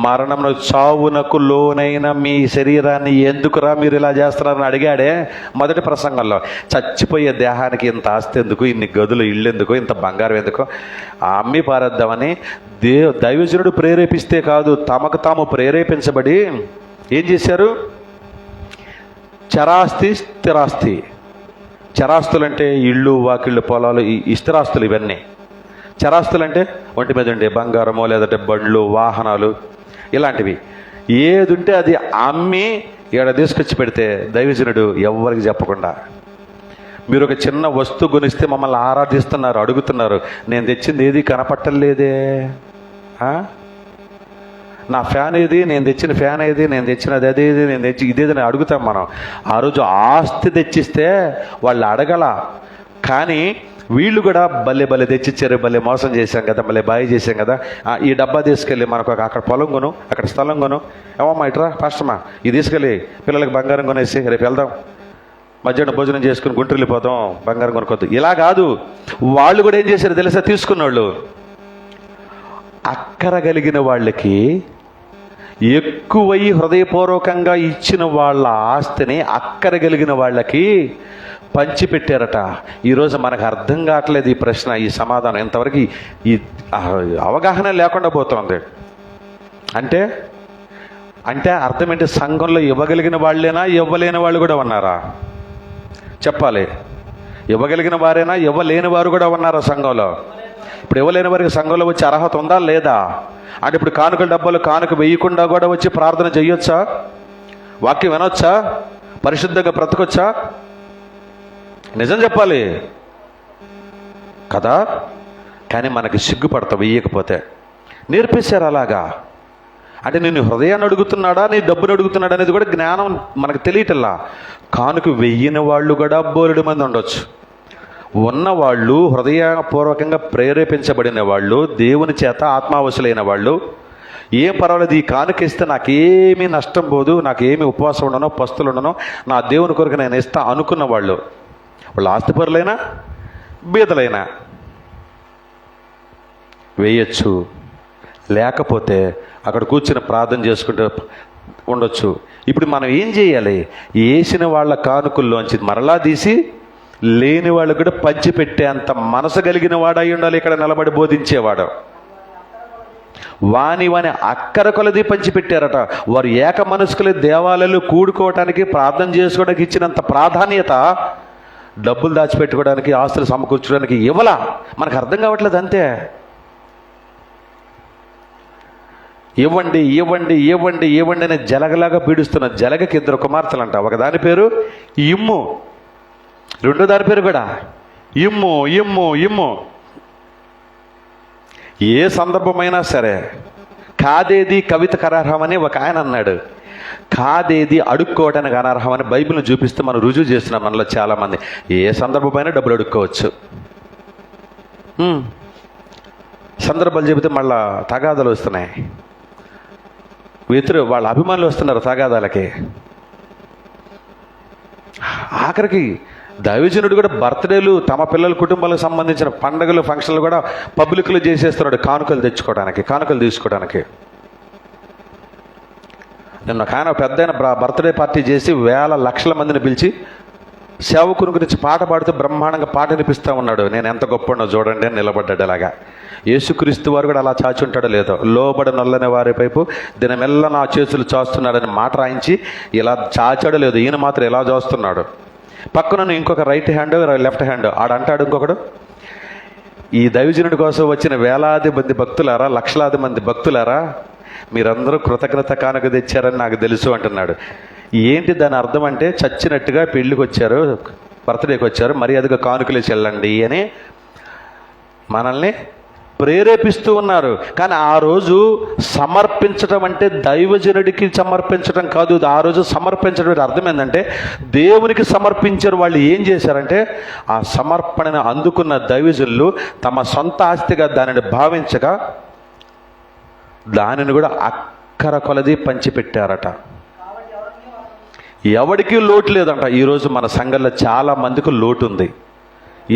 మరణమును చావునకు లోనైన మీ శరీరాన్ని ఎందుకురా మీరు ఇలా చేస్తున్నారని అడిగాడే మొదటి ప్రసంగంలో. చచ్చిపోయే దేహానికి ఇంత ఆస్తి ఎందుకు, ఇన్ని గదులు ఇళ్ళు ఎందుకు, ఇంత బంగారం ఎందుకు, అమ్మి పారేద్దామని దైవజనుడు ప్రేరేపిస్తే కాదు, తమకు తాము ప్రేరేపించబడి ఏం చేశారు? చరాస్తి స్థిరాస్తి. చరాస్తులంటే ఇళ్ళు, వాకిళ్ళు, పొలాలు, ఈ స్థిరాస్తులు ఇవన్నీ. చరాస్తులంటే ఒంటి మీద ఉండే బంగారమో లేదంటే బండ్లు, వాహనాలు, ఇలాంటివి. ఏది ఉంటే అది అమ్మి ఇక్కడ తీసుకొచ్చి పెడితే దైవజనుడు ఎవరికి చెప్పకుండా, మీరు ఒక చిన్న వస్తువు కొనిస్తే మమ్మల్ని ఆరాధిస్తున్నారు, అడుగుతున్నారు, నేను తెచ్చింది ఏది కనపట్టలేదే, నా ఫ్యాన్ ఏది, నేను తెచ్చిన ఫ్యాన్ ఏది, నేను తెచ్చినది అదేది, నేను తెచ్చి ఇదేదని అడుగుతాం మనం. ఆ రోజు ఆస్తి తెచ్చిస్తే వాళ్ళు అడగల. కానీ వీళ్ళు కూడా భలే తెచ్చిచ్చారు, భలే మోసం చేశాం కదా, భలే బాయి చేశాం కదా, ఈ డబ్బా తీసుకెళ్ళి మనకు అక్కడ పొలం కొను, అక్కడ స్థలం కొను, ఏమమ్మా ఇట్రా ఫాస్టమ్మా, ఇది తీసుకెళ్ళి పిల్లలకి బంగారం కొనేసి రేపు వెళ్దాం, మధ్యాహ్నం భోజనం చేసుకుని గుంటూరు వెళ్ళిపోతాం, బంగారం కొనుక్కోద్దు. ఇలా కాదు, వాళ్ళు కూడా ఏం చేశారు తెలుసా? తీసుకున్నవాళ్ళు అక్కరగలిగిన వాళ్ళకి ఎక్కువై హృదయపూర్వకంగా ఇచ్చిన వాళ్ళ ఆస్తిని అక్కరగలిగిన వాళ్ళకి పంచిపెట్టారట. ఈరోజు మనకు అర్థం కావట్లేదు ఈ ప్రశ్న, ఈ సమాధానం. ఇంతవరకు ఈ అవగాహన లేకుండా పోతుంది. అంటే అంటే అర్థం ఏంటి? సంఘంలో ఇవ్వగలిగిన వాళ్ళేనా, ఇవ్వలేని వాళ్ళు కూడా ఉన్నారా? చెప్పాలి. ఇవ్వగలిగిన వారేనా, ఇవ్వలేని వారు కూడా ఉన్నారా సంఘంలో? ఇప్పుడు ఇవ్వలేని వారికి సంఘంలో వచ్చే అర్హత ఉందా లేదా? అంటే ఇప్పుడు కానుకల డబ్బాలు కానుక వేయకుండా కూడా వచ్చి ప్రార్థన చేయొచ్చా? వాక్యం వినొచ్చా? పరిశుద్ధంగా బ్రతకొచ్చా? నిజం చెప్పాలి కదా. కానీ మనకి సిగ్గుపడతావు వేయకపోతే. నేర్పేశారు అలాగా. అంటే నేను హృదయాన్ని అడుగుతున్నాడా, నీ డబ్బును అడుగుతున్నాడా అనేది కూడా జ్ఞానం మనకు తెలియటల్లా. కానుక వెయ్యని వాళ్ళు కూడా బోలెడు మంది ఉండొచ్చు. ఉన్నవాళ్ళు, హృదయపూర్వకంగా ప్రేరేపించబడిన వాళ్ళు, దేవుని చేత ఆత్మావశులైన వాళ్ళు, ఏం పర్వాలేదు, ఈ కానుకిస్తే నాకేమీ నష్టం పోదు, నాకేమీ ఉపవాసం ఉండను, పస్తులు ఉండను, నా దేవుని కొరకు నేను ఇస్తా అనుకున్న వాళ్ళు ఆస్తిపరులైనా బీదలైనా వేయచ్చు. లేకపోతే అక్కడ కూర్చుని ప్రార్థన చేసుకుంటూ ఉండొచ్చు. ఇప్పుడు మనం ఏం చేయాలి? వేసిన వాళ్ళ కానుకల్లోంచి మరలా తీసి లేని వాళ్ళు కూడా పంచిపెట్టే అంత మనసు కలిగిన వాడై ఉండాలి. ఇక్కడ నిలబడి బోధించేవాడు. వాని అక్కర కొలది పంచిపెట్టారట. వారు ఏక మనసుకులే దేవాలయాలు కూడుకోవటానికి, ప్రార్థన చేసుకోవడానికి ఇచ్చినంత ప్రాధాన్యత డబ్బులు దాచిపెట్టుకోవడానికి, ఆస్తులు సమకూర్చడానికి ఇవ్వలా. మనకు అర్థం కావట్లేదు అంతే. ఇవ్వండి ఇవ్వండి ఇవ్వండి ఇవ్వండి అని జలగలాగా పీడిస్తున్న జలగకి 2 కుమార్తెలు అంట. ఒకదాని పేరు ఇమ్ము, రెండో దాని పేరు కూడా ఇమ్ము ఇమ్ము ఇమ్ము. ఏ సందర్భమైనా సరే కాదేది కవితకు అనర్హమని ఒక ఆయన అన్నాడు. కాదేది అడుక్కోవటానికి అనర్హమని బైబిల్ని చూపిస్తే మనం రుజువు చేస్తున్నాం మనలో చాలామంది. ఏ సందర్భమైనా డబ్బులు అడుక్కోవచ్చు. సందర్భాలు చెబితే మళ్ళా తగాదాలు వస్తున్నాయి. వాళ్ళ అభిమానులు వస్తున్నారు తగాదాలకి. ఆఖరికి దైవజనుడు కూడా బర్త్డేలు, తమ పిల్లల కుటుంబాలకు సంబంధించిన పండుగలు, ఫంక్షన్లు కూడా పబ్లిక్లో చేసేస్తున్నాడు కానుకలు తెచ్చుకోవడానికి, కానుకలు తీసుకోవడానికి. నిన్న ఆయన పెద్ద బర్త్డే పార్టీ చేసి వేల లక్షల మందిని పిలిచి సేవకుని గురించి పాట పాడుతూ బ్రహ్మాండంగా పాట వినిపిస్తూ ఉన్నాడు. నేను ఎంత గొప్పనో చూడండి అని నిలబడ్డాడు. అలాగా యేసుక్రీస్తు వారు కూడా అలా చాచి ఉంటాడో లేదో, లోబడి నొల్లని వారి వైపు దినమెల్ల నా చేతులు చాస్తున్నాడని మాట రాయించి ఇలా చాచాడో లేదు. ఈయన మాత్రం ఇలా చూస్తున్నాడు. పక్కన ఇంకొక రైట్ హ్యాండ్, లెఫ్ట్ హ్యాండ్ ఆడంటాడు ఇంకొకడు. ఈ దైవజనుడి కోసం వచ్చిన వేలాది మంది భక్తులారా, లక్షలాది మంది భక్తులారా, మీరందరూ కృతజ్ఞత కానుక తెచ్చారని నాకు తెలుసు అంటున్నాడు. ఏంటి దాని అర్థం అంటే, చచ్చినట్టుగా పెళ్ళికి వచ్చారు, బర్త్డేకి వచ్చారు, మర్యాదగా కానుకలేసి వెళ్ళండి అని మనల్ని ప్రేరేపిస్తూ ఉన్నారు. కానీ ఆ రోజు సమర్పించడం అంటే దైవజనుడికి సమర్పించడం కాదు. ఆ రోజు సమర్పించడం అర్థం ఏంటంటే, దేవునికి సమర్పించారు. వాళ్ళు ఏం చేశారంటే, ఆ సమర్పణను అందుకున్న దైవజనులు తమ సొంత ఆస్తిగా దానిని భావించగా దానిని కూడా అక్కర కొలది పంచిపెట్టారట. ఎవడికి లోటు లేదంట. ఈరోజు మన సంఘంలో చాలా మందికి లోటు ఉంది,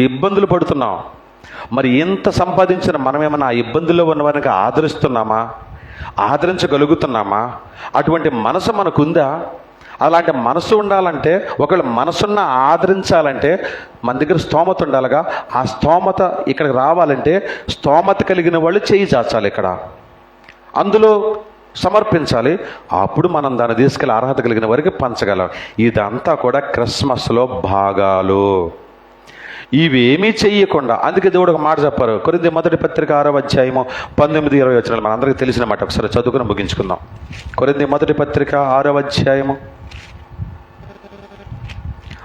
ఇబ్బందులు పడుతున్నాం. మరి ఇంత సంపాదించిన మనమేమన్నా ఆ ఇబ్బందుల్లో ఉన్నవారికి ఆదరిస్తున్నామా, ఆదరించగలుగుతున్నామా? అటువంటి మనసు మనకుందా? అలాంటి మనసు ఉండాలంటే, ఒకవేళ మనసున్న ఆదరించాలంటే మన దగ్గర స్తోమత ఉండాలిగా. ఆ స్తోమత ఇక్కడికి రావాలంటే స్తోమత కలిగిన వాళ్ళు చేయి చాచాలి, ఇక్కడ అందులో సమర్పించాలి. అప్పుడు మనం దాన్ని తీసుకెళ్ళి అర్హత కలిగిన వారికి పంచగలం. ఇదంతా కూడా క్రిస్మస్లో భాగాలు. ఇవేమీ చెయ్యకుండా, అందుకే దేవుడు ఒక మాట చెప్పారు. కొరింథీ మొదటి పత్రిక 6వ అధ్యాయము 19-20 వచనాలు మనందరికీ తెలిసిన మాట. ఒకసారి చదువుకుని ముగించుకుందాం. కొరింథీ మొదటి పత్రిక 6వ అధ్యాయము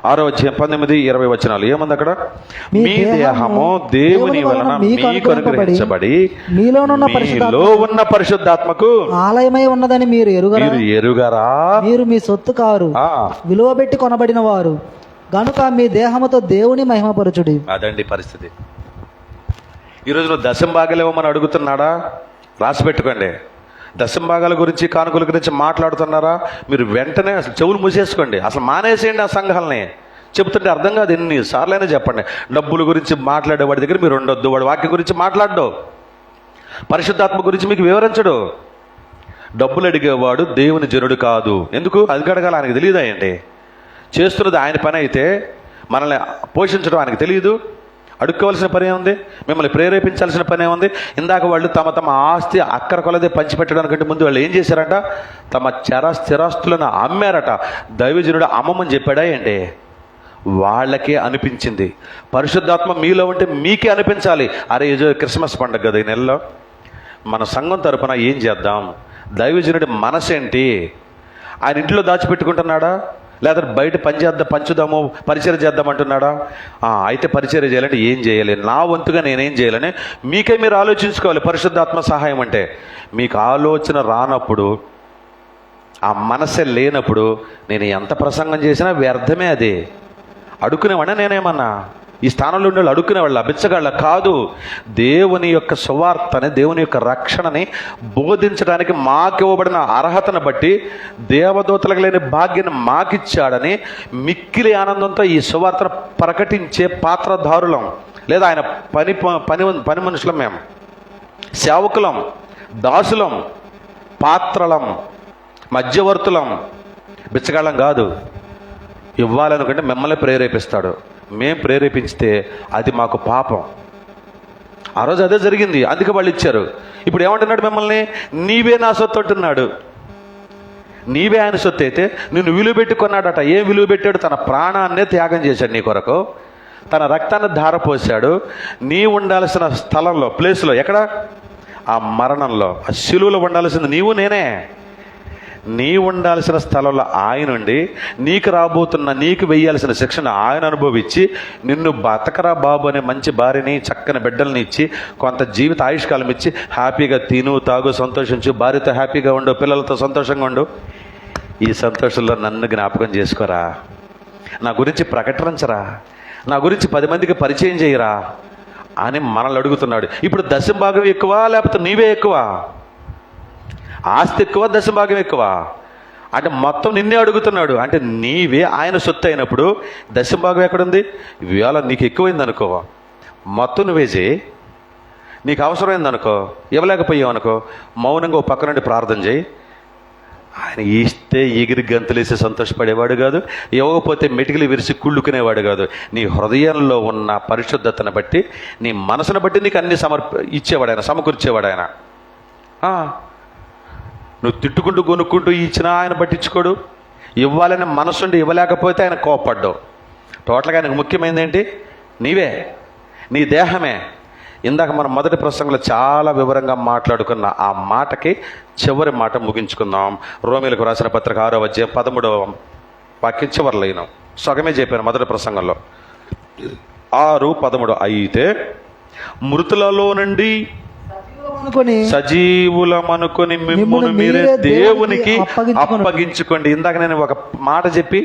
6వ అధ్యాయం 19-20 వచనాలు. ఏముంది అక్కడ? మీ దేహము దేవుని వలన మీకు అనుగ్రహించబడి మీలో ఉన్న పరిశుద్ధాత్మకు ఆలయమై ఉన్నదని మీరు ఎరుగరా? మీరు మీ సొత్తు కారు, విలువ పెట్టి కొనబడిన వారు గనుక మీ దేహముతో దేవుని మహిమపరచుడి. అదండి పరిస్థితి. ఈరోజు నువ్వు దశంభాగాలు ఇవ్వమని అడుగుతున్నాడా? రాసి పెట్టుకోండి. దశంభాగాల గురించి, కానుకల గురించి మాట్లాడుతున్నారా? మీరు వెంటనే అసలు చెవులు మూసేసుకోండి, అసలు మానేసేయండి ఆ సంఘాలని. చెబుతుంటే అర్థం కాదు, ఎన్నిసార్లైనా చెప్పండి. డబ్బుల గురించి మాట్లాడే వాడి దగ్గర మీరు ఉండొద్దు. వాడి వాక్యం గురించి మాట్లాడడు, పరిశుద్ధాత్మ గురించి మీకు వివరించడు. డబ్బులు అడిగేవాడు దేవుని జనుడు కాదు. ఎందుకు? అది అడగాలి, ఆయనకు తెలియదా ఏంటి? చేస్తున్నది ఆయన పని అయితే మనల్ని పోషించడం ఆయనకు తెలియదు. అడుక్కోవాల్సిన పని ఏముంది? మిమ్మల్ని ప్రేరేపించాల్సిన పని ఏముంది? ఇందాక వాళ్ళు తమ ఆస్తి అక్కర కొలదే పంచిపెట్టడానికంటే ముందు వాళ్ళు ఏం చేశారట? తమ స్థిరాస్తులను అమ్మారట. దైవజనుడు అమ్మమని చెప్పాడా ఏంటి? వాళ్ళకే అనిపించింది. పరిశుద్ధాత్మ మీలో ఉంటే మీకే అనిపించాలి. అరే ఇది క్రిస్మస్ పండుగ కదా ఈ నెలలో, మన సంఘం తరపున ఏం చేద్దాం? దైవజనుడి మనసేంటి? ఆయన ఇంట్లో దాచిపెట్టుకుంటున్నాడా, లేదా బయట పంచుదాము పరిచర్య చేద్దాం అంటున్నాడా? అయితే పరిచర్య చేయాలంటే ఏం చేయాలి, నా వంతుగా నేనేం చేయాలని మీకే మీరు ఆలోచించుకోవాలి. పరిశుద్ధాత్మ సహాయం అంటే మీకు ఆలోచన రానప్పుడు, ఆ మనసే లేనప్పుడు నేను ఎంత ప్రసంగం చేసినా వ్యర్థమే. అది అడుక్కునేవాడినా నేనేమన్నా? ఈ స్థానంలో ఉండే వాళ్ళు అడుక్కునేవాళ్ళ, బిచ్చగాళ్ళ కాదు. దేవుని యొక్క సువార్తని, దేవుని యొక్క రక్షణని బోధించడానికి మాకివ్వబడిన అర్హతను బట్టి దేవదూతలకు లేని భాగ్యాన్ని మాకిచ్చాడని మిక్కిలి ఆనందంతో ఈ సువార్తను ప్రకటించే పాత్రధారులం, లేదా ఆయన పని మనుషులం. మేము సేవకులం, దాసులం, పాత్రలం, మధ్యవర్తులం, బిచ్చగాళ్ళం కాదు. ఇవ్వాలనుకుంటే మిమ్మల్ని ప్రేరేపిస్తాడు. మేం ప్రేరేపించితే అది మాకు పాపం. ఆ రోజు అదే జరిగింది, అందుకే వాళ్ళు ఇచ్చారు. ఇప్పుడు ఏమంటున్నాడు? మిమ్మల్ని నీవే నా సొత్తు అంటున్నాడు. నీవే ఆయన సొత్తు అయితే నిన్ను విలువ పెట్టుకున్నాడట. ఏం విలువ పెట్టాడు? తన ప్రాణాన్నే త్యాగం చేశాడు నీ కొరకు. తన రక్తాన్ని ధారపోసాడు. నీ ఉండాల్సిన స్థలంలో, ప్లేస్లో, ఎక్కడ? ఆ మరణంలో, ఆ శిలువలో ఉండాల్సింది నీవు నేనే. నీ ఉండాల్సిన స్థలంలో ఆయనుండి నీకు రాబోతున్న, నీకు వేయాల్సిన శిక్షణ ఆయన అనుభవించి నిన్ను బతకరా బాబు అనే మంచి భార్యని, చక్కని బిడ్డల్ని ఇచ్చి, కొంత జీవిత ఆయుష్కాలం ఇచ్చి హ్యాపీగా తిను, తాగు, సంతోషించు, భార్యతో హ్యాపీగా ఉండు, పిల్లలతో సంతోషంగా ఉండు. ఈ సంతోషంలో నన్ను జ్ఞాపకం చేసుకోరా, నా గురించి ప్రకటించరా, నా గురించి 10 మందికి పరిచయం చేయరా అని మనల్ని అడుగుతున్నాడు. ఇప్పుడు దశంభాగం ఎక్కువ, లేకపోతే నీవే ఎక్కువ? ఆస్తి ఎక్కువ, దశభాగం ఎక్కువ? అంటే మొత్తం నిన్నే అడుగుతున్నాడు. అంటే నీవే ఆయన సొత్తు అయినప్పుడు దశభాగం ఎక్కడుంది? ఇవాళ నీకు ఎక్కువైంది అనుకో, మొత్తం నువ్వే చేయి. నీకు అవసరమైంది అనుకో, ఇవ్వలేకపోయావు అనుకో, మౌనంగా ఓ పక్క నుండి ప్రార్థన చేయి. ఆయన ఇస్తే ఎగిరి గంతులేసి సంతోషపడేవాడు కాదు, ఇవ్వకపోతే మెటికలు విరిసి కుళ్ళుకునేవాడు కాదు. నీ హృదయంలో ఉన్న పరిశుద్ధతను బట్టి, నీ మనసును బట్టి నీకు అన్ని ఇచ్చేవాడు ఆయన, సమకూర్చేవాడు ఆయన. నువ్వు తిట్టుకుంటూ కొనుక్కుంటూ ఇచ్చినా ఆయన పట్టించుకోడు. ఇవ్వాలని మనసుండి ఇవ్వలేకపోతే ఆయన కోపడ్డావు. టోటల్గా ఆయనకు ముఖ్యమైనది ఏంటి? నీవే, నీ దేహమే. ఇందాక మనం మొదటి ప్రసంగంలో చాలా వివరంగా మాట్లాడుకున్న ఆ మాటకి చివరి మాట ముగించుకుందాం. రోమీలకు రాసిన పత్రిక 6వ అధ్యాయం 13వ వాక్యం చివరి లైను. సగమే చెప్పాను మొదటి ప్రసంగంలో. 6:13. అయితే మృతులలో నుండి సజీవులమనుకొని మిమ్మును మీరే దేవునికి అప్పగించుకోండి. ఇందాక నేను ఒక మాట చెప్పి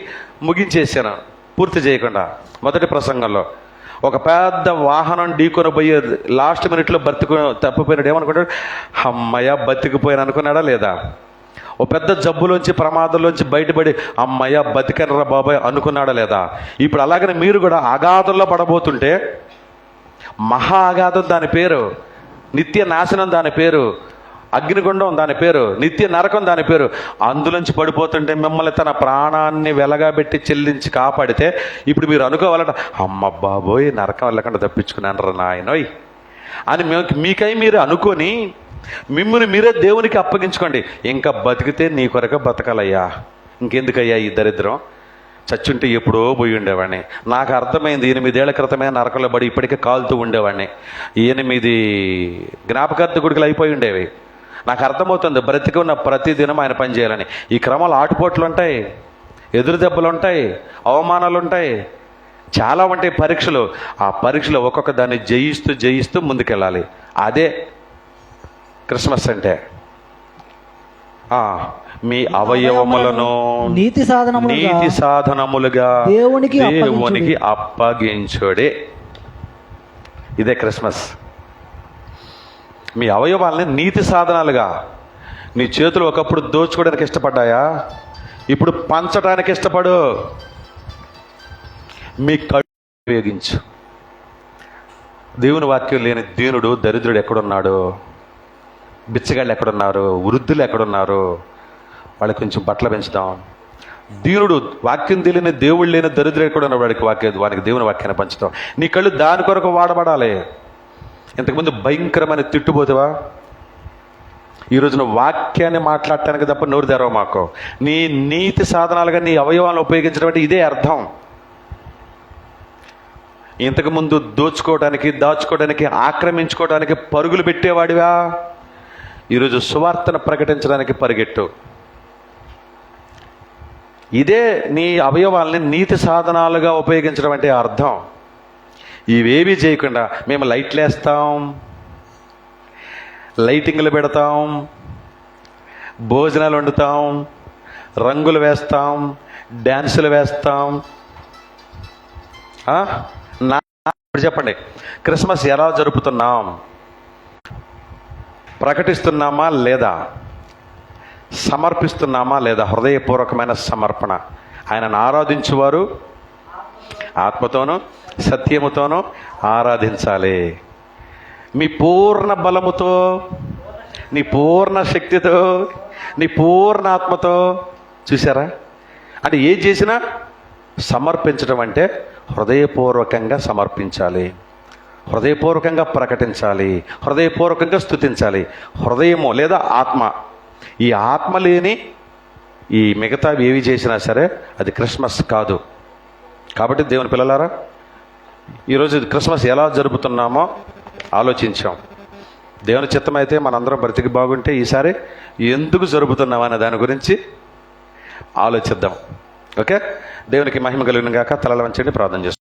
ముగించేసాను పూర్తి చేయకుండా మొదటి ప్రసంగంలో. ఒక పెద్ద వాహనం ఢీకొని పోయి లాస్ట్ మినిట్లో తప్పిపోయినాడు ఏమనుకుంటాడు? అమ్మయ్య బతికిపోయాను అనుకున్నాడా లేదా? ఓ పెద్ద జబ్బులోంచి ప్రమాదంలోంచి బయటపడి అమ్మయ్య బతికనరా బాబాయ్ అనుకున్నాడా లేదా? ఇప్పుడు అలాగనే మీరు కూడా అగాధంలో పడబోతుంటే, మహా అగాధం దాని పేరు, నిత్య నాశనం దాని పేరు, అగ్నిగుండం దాని పేరు, నిత్య నరకం దాని పేరు. అందులోంచి పడిపోతుంటే మిమ్మల్ని తన ప్రాణాన్ని వెలగాబెట్టి చెల్లించి కాపాడితే ఇప్పుడు మీరు అనుకోవాలంట, అమ్మ బాబోయ్ నరకం వెళ్ళకుండా తప్పించుకున్నాను నాయనోయ్ అని మీకై మీరు అనుకొని మిమ్మల్ని మీరే దేవునికి అప్పగించుకోండి. ఇంకా బతికితే నీ కొరక బతకాలయ్యా, ఇంకెందుకయ్యా ఈ దరిద్రం, చచ్చుంటే ఎప్పుడో పోయి ఉండేవాడిని. నాకు అర్థమైంది 8 ఏళ్ల క్రితమే నరకంలో పడి ఇప్పటికే కాలుతూ ఉండేవాడిని. 8 జ్ఞాపకార్థ గుడికలు అయిపోయి ఉండేవి. నాకు అర్థమవుతుంది బ్రతికి ఉన్న ప్రతిదినం ఆయన పని చేయాలని. ఈ క్రమంలో ఆటుపోట్లు ఉంటాయి, ఎదురు దెబ్బలు ఉంటాయి, అవమానాలు ఉంటాయి, చాలా ఉంటాయి పరీక్షలు. ఆ పరీక్షలో ఒక్కొక్క దాన్ని జయిస్తూ జయిస్తూ ముందుకెళ్ళాలి. అదే క్రిస్మస్ అంటే. మీ అవయవములను నీతి సాధనములుగా దేవునికి అప్పగించుడే. ఇదే క్రిస్మస్. మీ అవయవాల్ని నీతి సాధనాలుగా. నీ చేతులు ఒకప్పుడు దోచుకోవడానికి ఇష్టపడ్డాయా? ఇప్పుడు పంచడానికి ఇష్టపడు. మీ కళ్ళు ఉపయోగించు. దేవుని వాక్యం లేని దీనుడు దరిద్రుడు ఎక్కడున్నాడు? బిచ్చగాళ్ళు ఎక్కడున్నారు? వృద్ధులు ఎక్కడున్నారు? వాళ్ళకి కొంచెం బట్టలు పెంచుదాం. దీనుడు, వాక్యం తెలియని దేవుడు లేని దరిద్రుడు ఎక్కడున్నాడు? వానికి దేవుని వాక్యాన్ని పంచుతాం. నీ కళ్ళు దాని కొరకు వాడబడాలి. ఇంతకుముందు భయంకరమైన తిట్టుపోతావా? ఈరోజు నువ్వు వాక్యాన్ని మాట్లాడటానికి తప్ప నోరు తెరవ మాకు. నీ నీతి సాధనాలుగా నీ అవయవాలను ఉపయోగించడం అంటే ఇదే అర్థం. ఇంతకుముందు దోచుకోవడానికి, దాచుకోవడానికి, ఆక్రమించుకోవడానికి పరుగులు పెట్టేవాడివా? ఈరోజు సువార్తను ప్రకటించడానికి పరిగెట్టు. ఇదే నీ అవయవాల్ని నీతి సాధనాలుగా ఉపయోగించడం అంటే అర్థం. ఇవేవి చేయకుండా మేము లైట్లు వేస్తాం, లైటింగ్లు పెడతాం, భోజనాలు వండుతాం, రంగులు వేస్తాం, డ్యాన్సులు వేస్తాం. ఇప్పుడు చెప్పండి, క్రిస్మస్ ఎలా జరుపుతున్నాం? ప్రకటిస్తున్నామా లేదా? సమర్పిస్తున్నామా లేదా? హృదయపూర్వకమైన సమర్పణ. ఆయనను ఆరాధించువారు ఆత్మతోనూ సత్యముతోనూ ఆరాధించాలి. మీ పూర్ణ బలముతో, నీ పూర్ణ శక్తితో, నీ పూర్ణ ఆత్మతో. చూసారా? అంటే ఏం చేసినా సమర్పించడం అంటే హృదయపూర్వకంగా సమర్పించాలి, హృదయపూర్వకంగా ప్రకటించాలి, హృదయపూర్వకంగా స్తుతించాలి. హృదయము లేదా ఆత్మ, ఈ ఆత్మ లేని ఈ మిగతావి ఏవి చేసినా సరే అది క్రిస్మస్ కాదు. కాబట్టి దేవుని పిల్లలారా, ఈరోజు క్రిస్మస్ ఎలా జరుపుతున్నామో ఆలోచించాం. దేవుని చిత్తమైతే మనందరం బ్రతికి బాగుంటే ఈసారి ఎందుకు జరుపుతున్నాం అనే దాని గురించి ఆలోచిద్దాం. ఓకే? దేవునికి మహిమ కలుగును గాక. తలల వంచండి, ప్రార్థన చేస్తాం.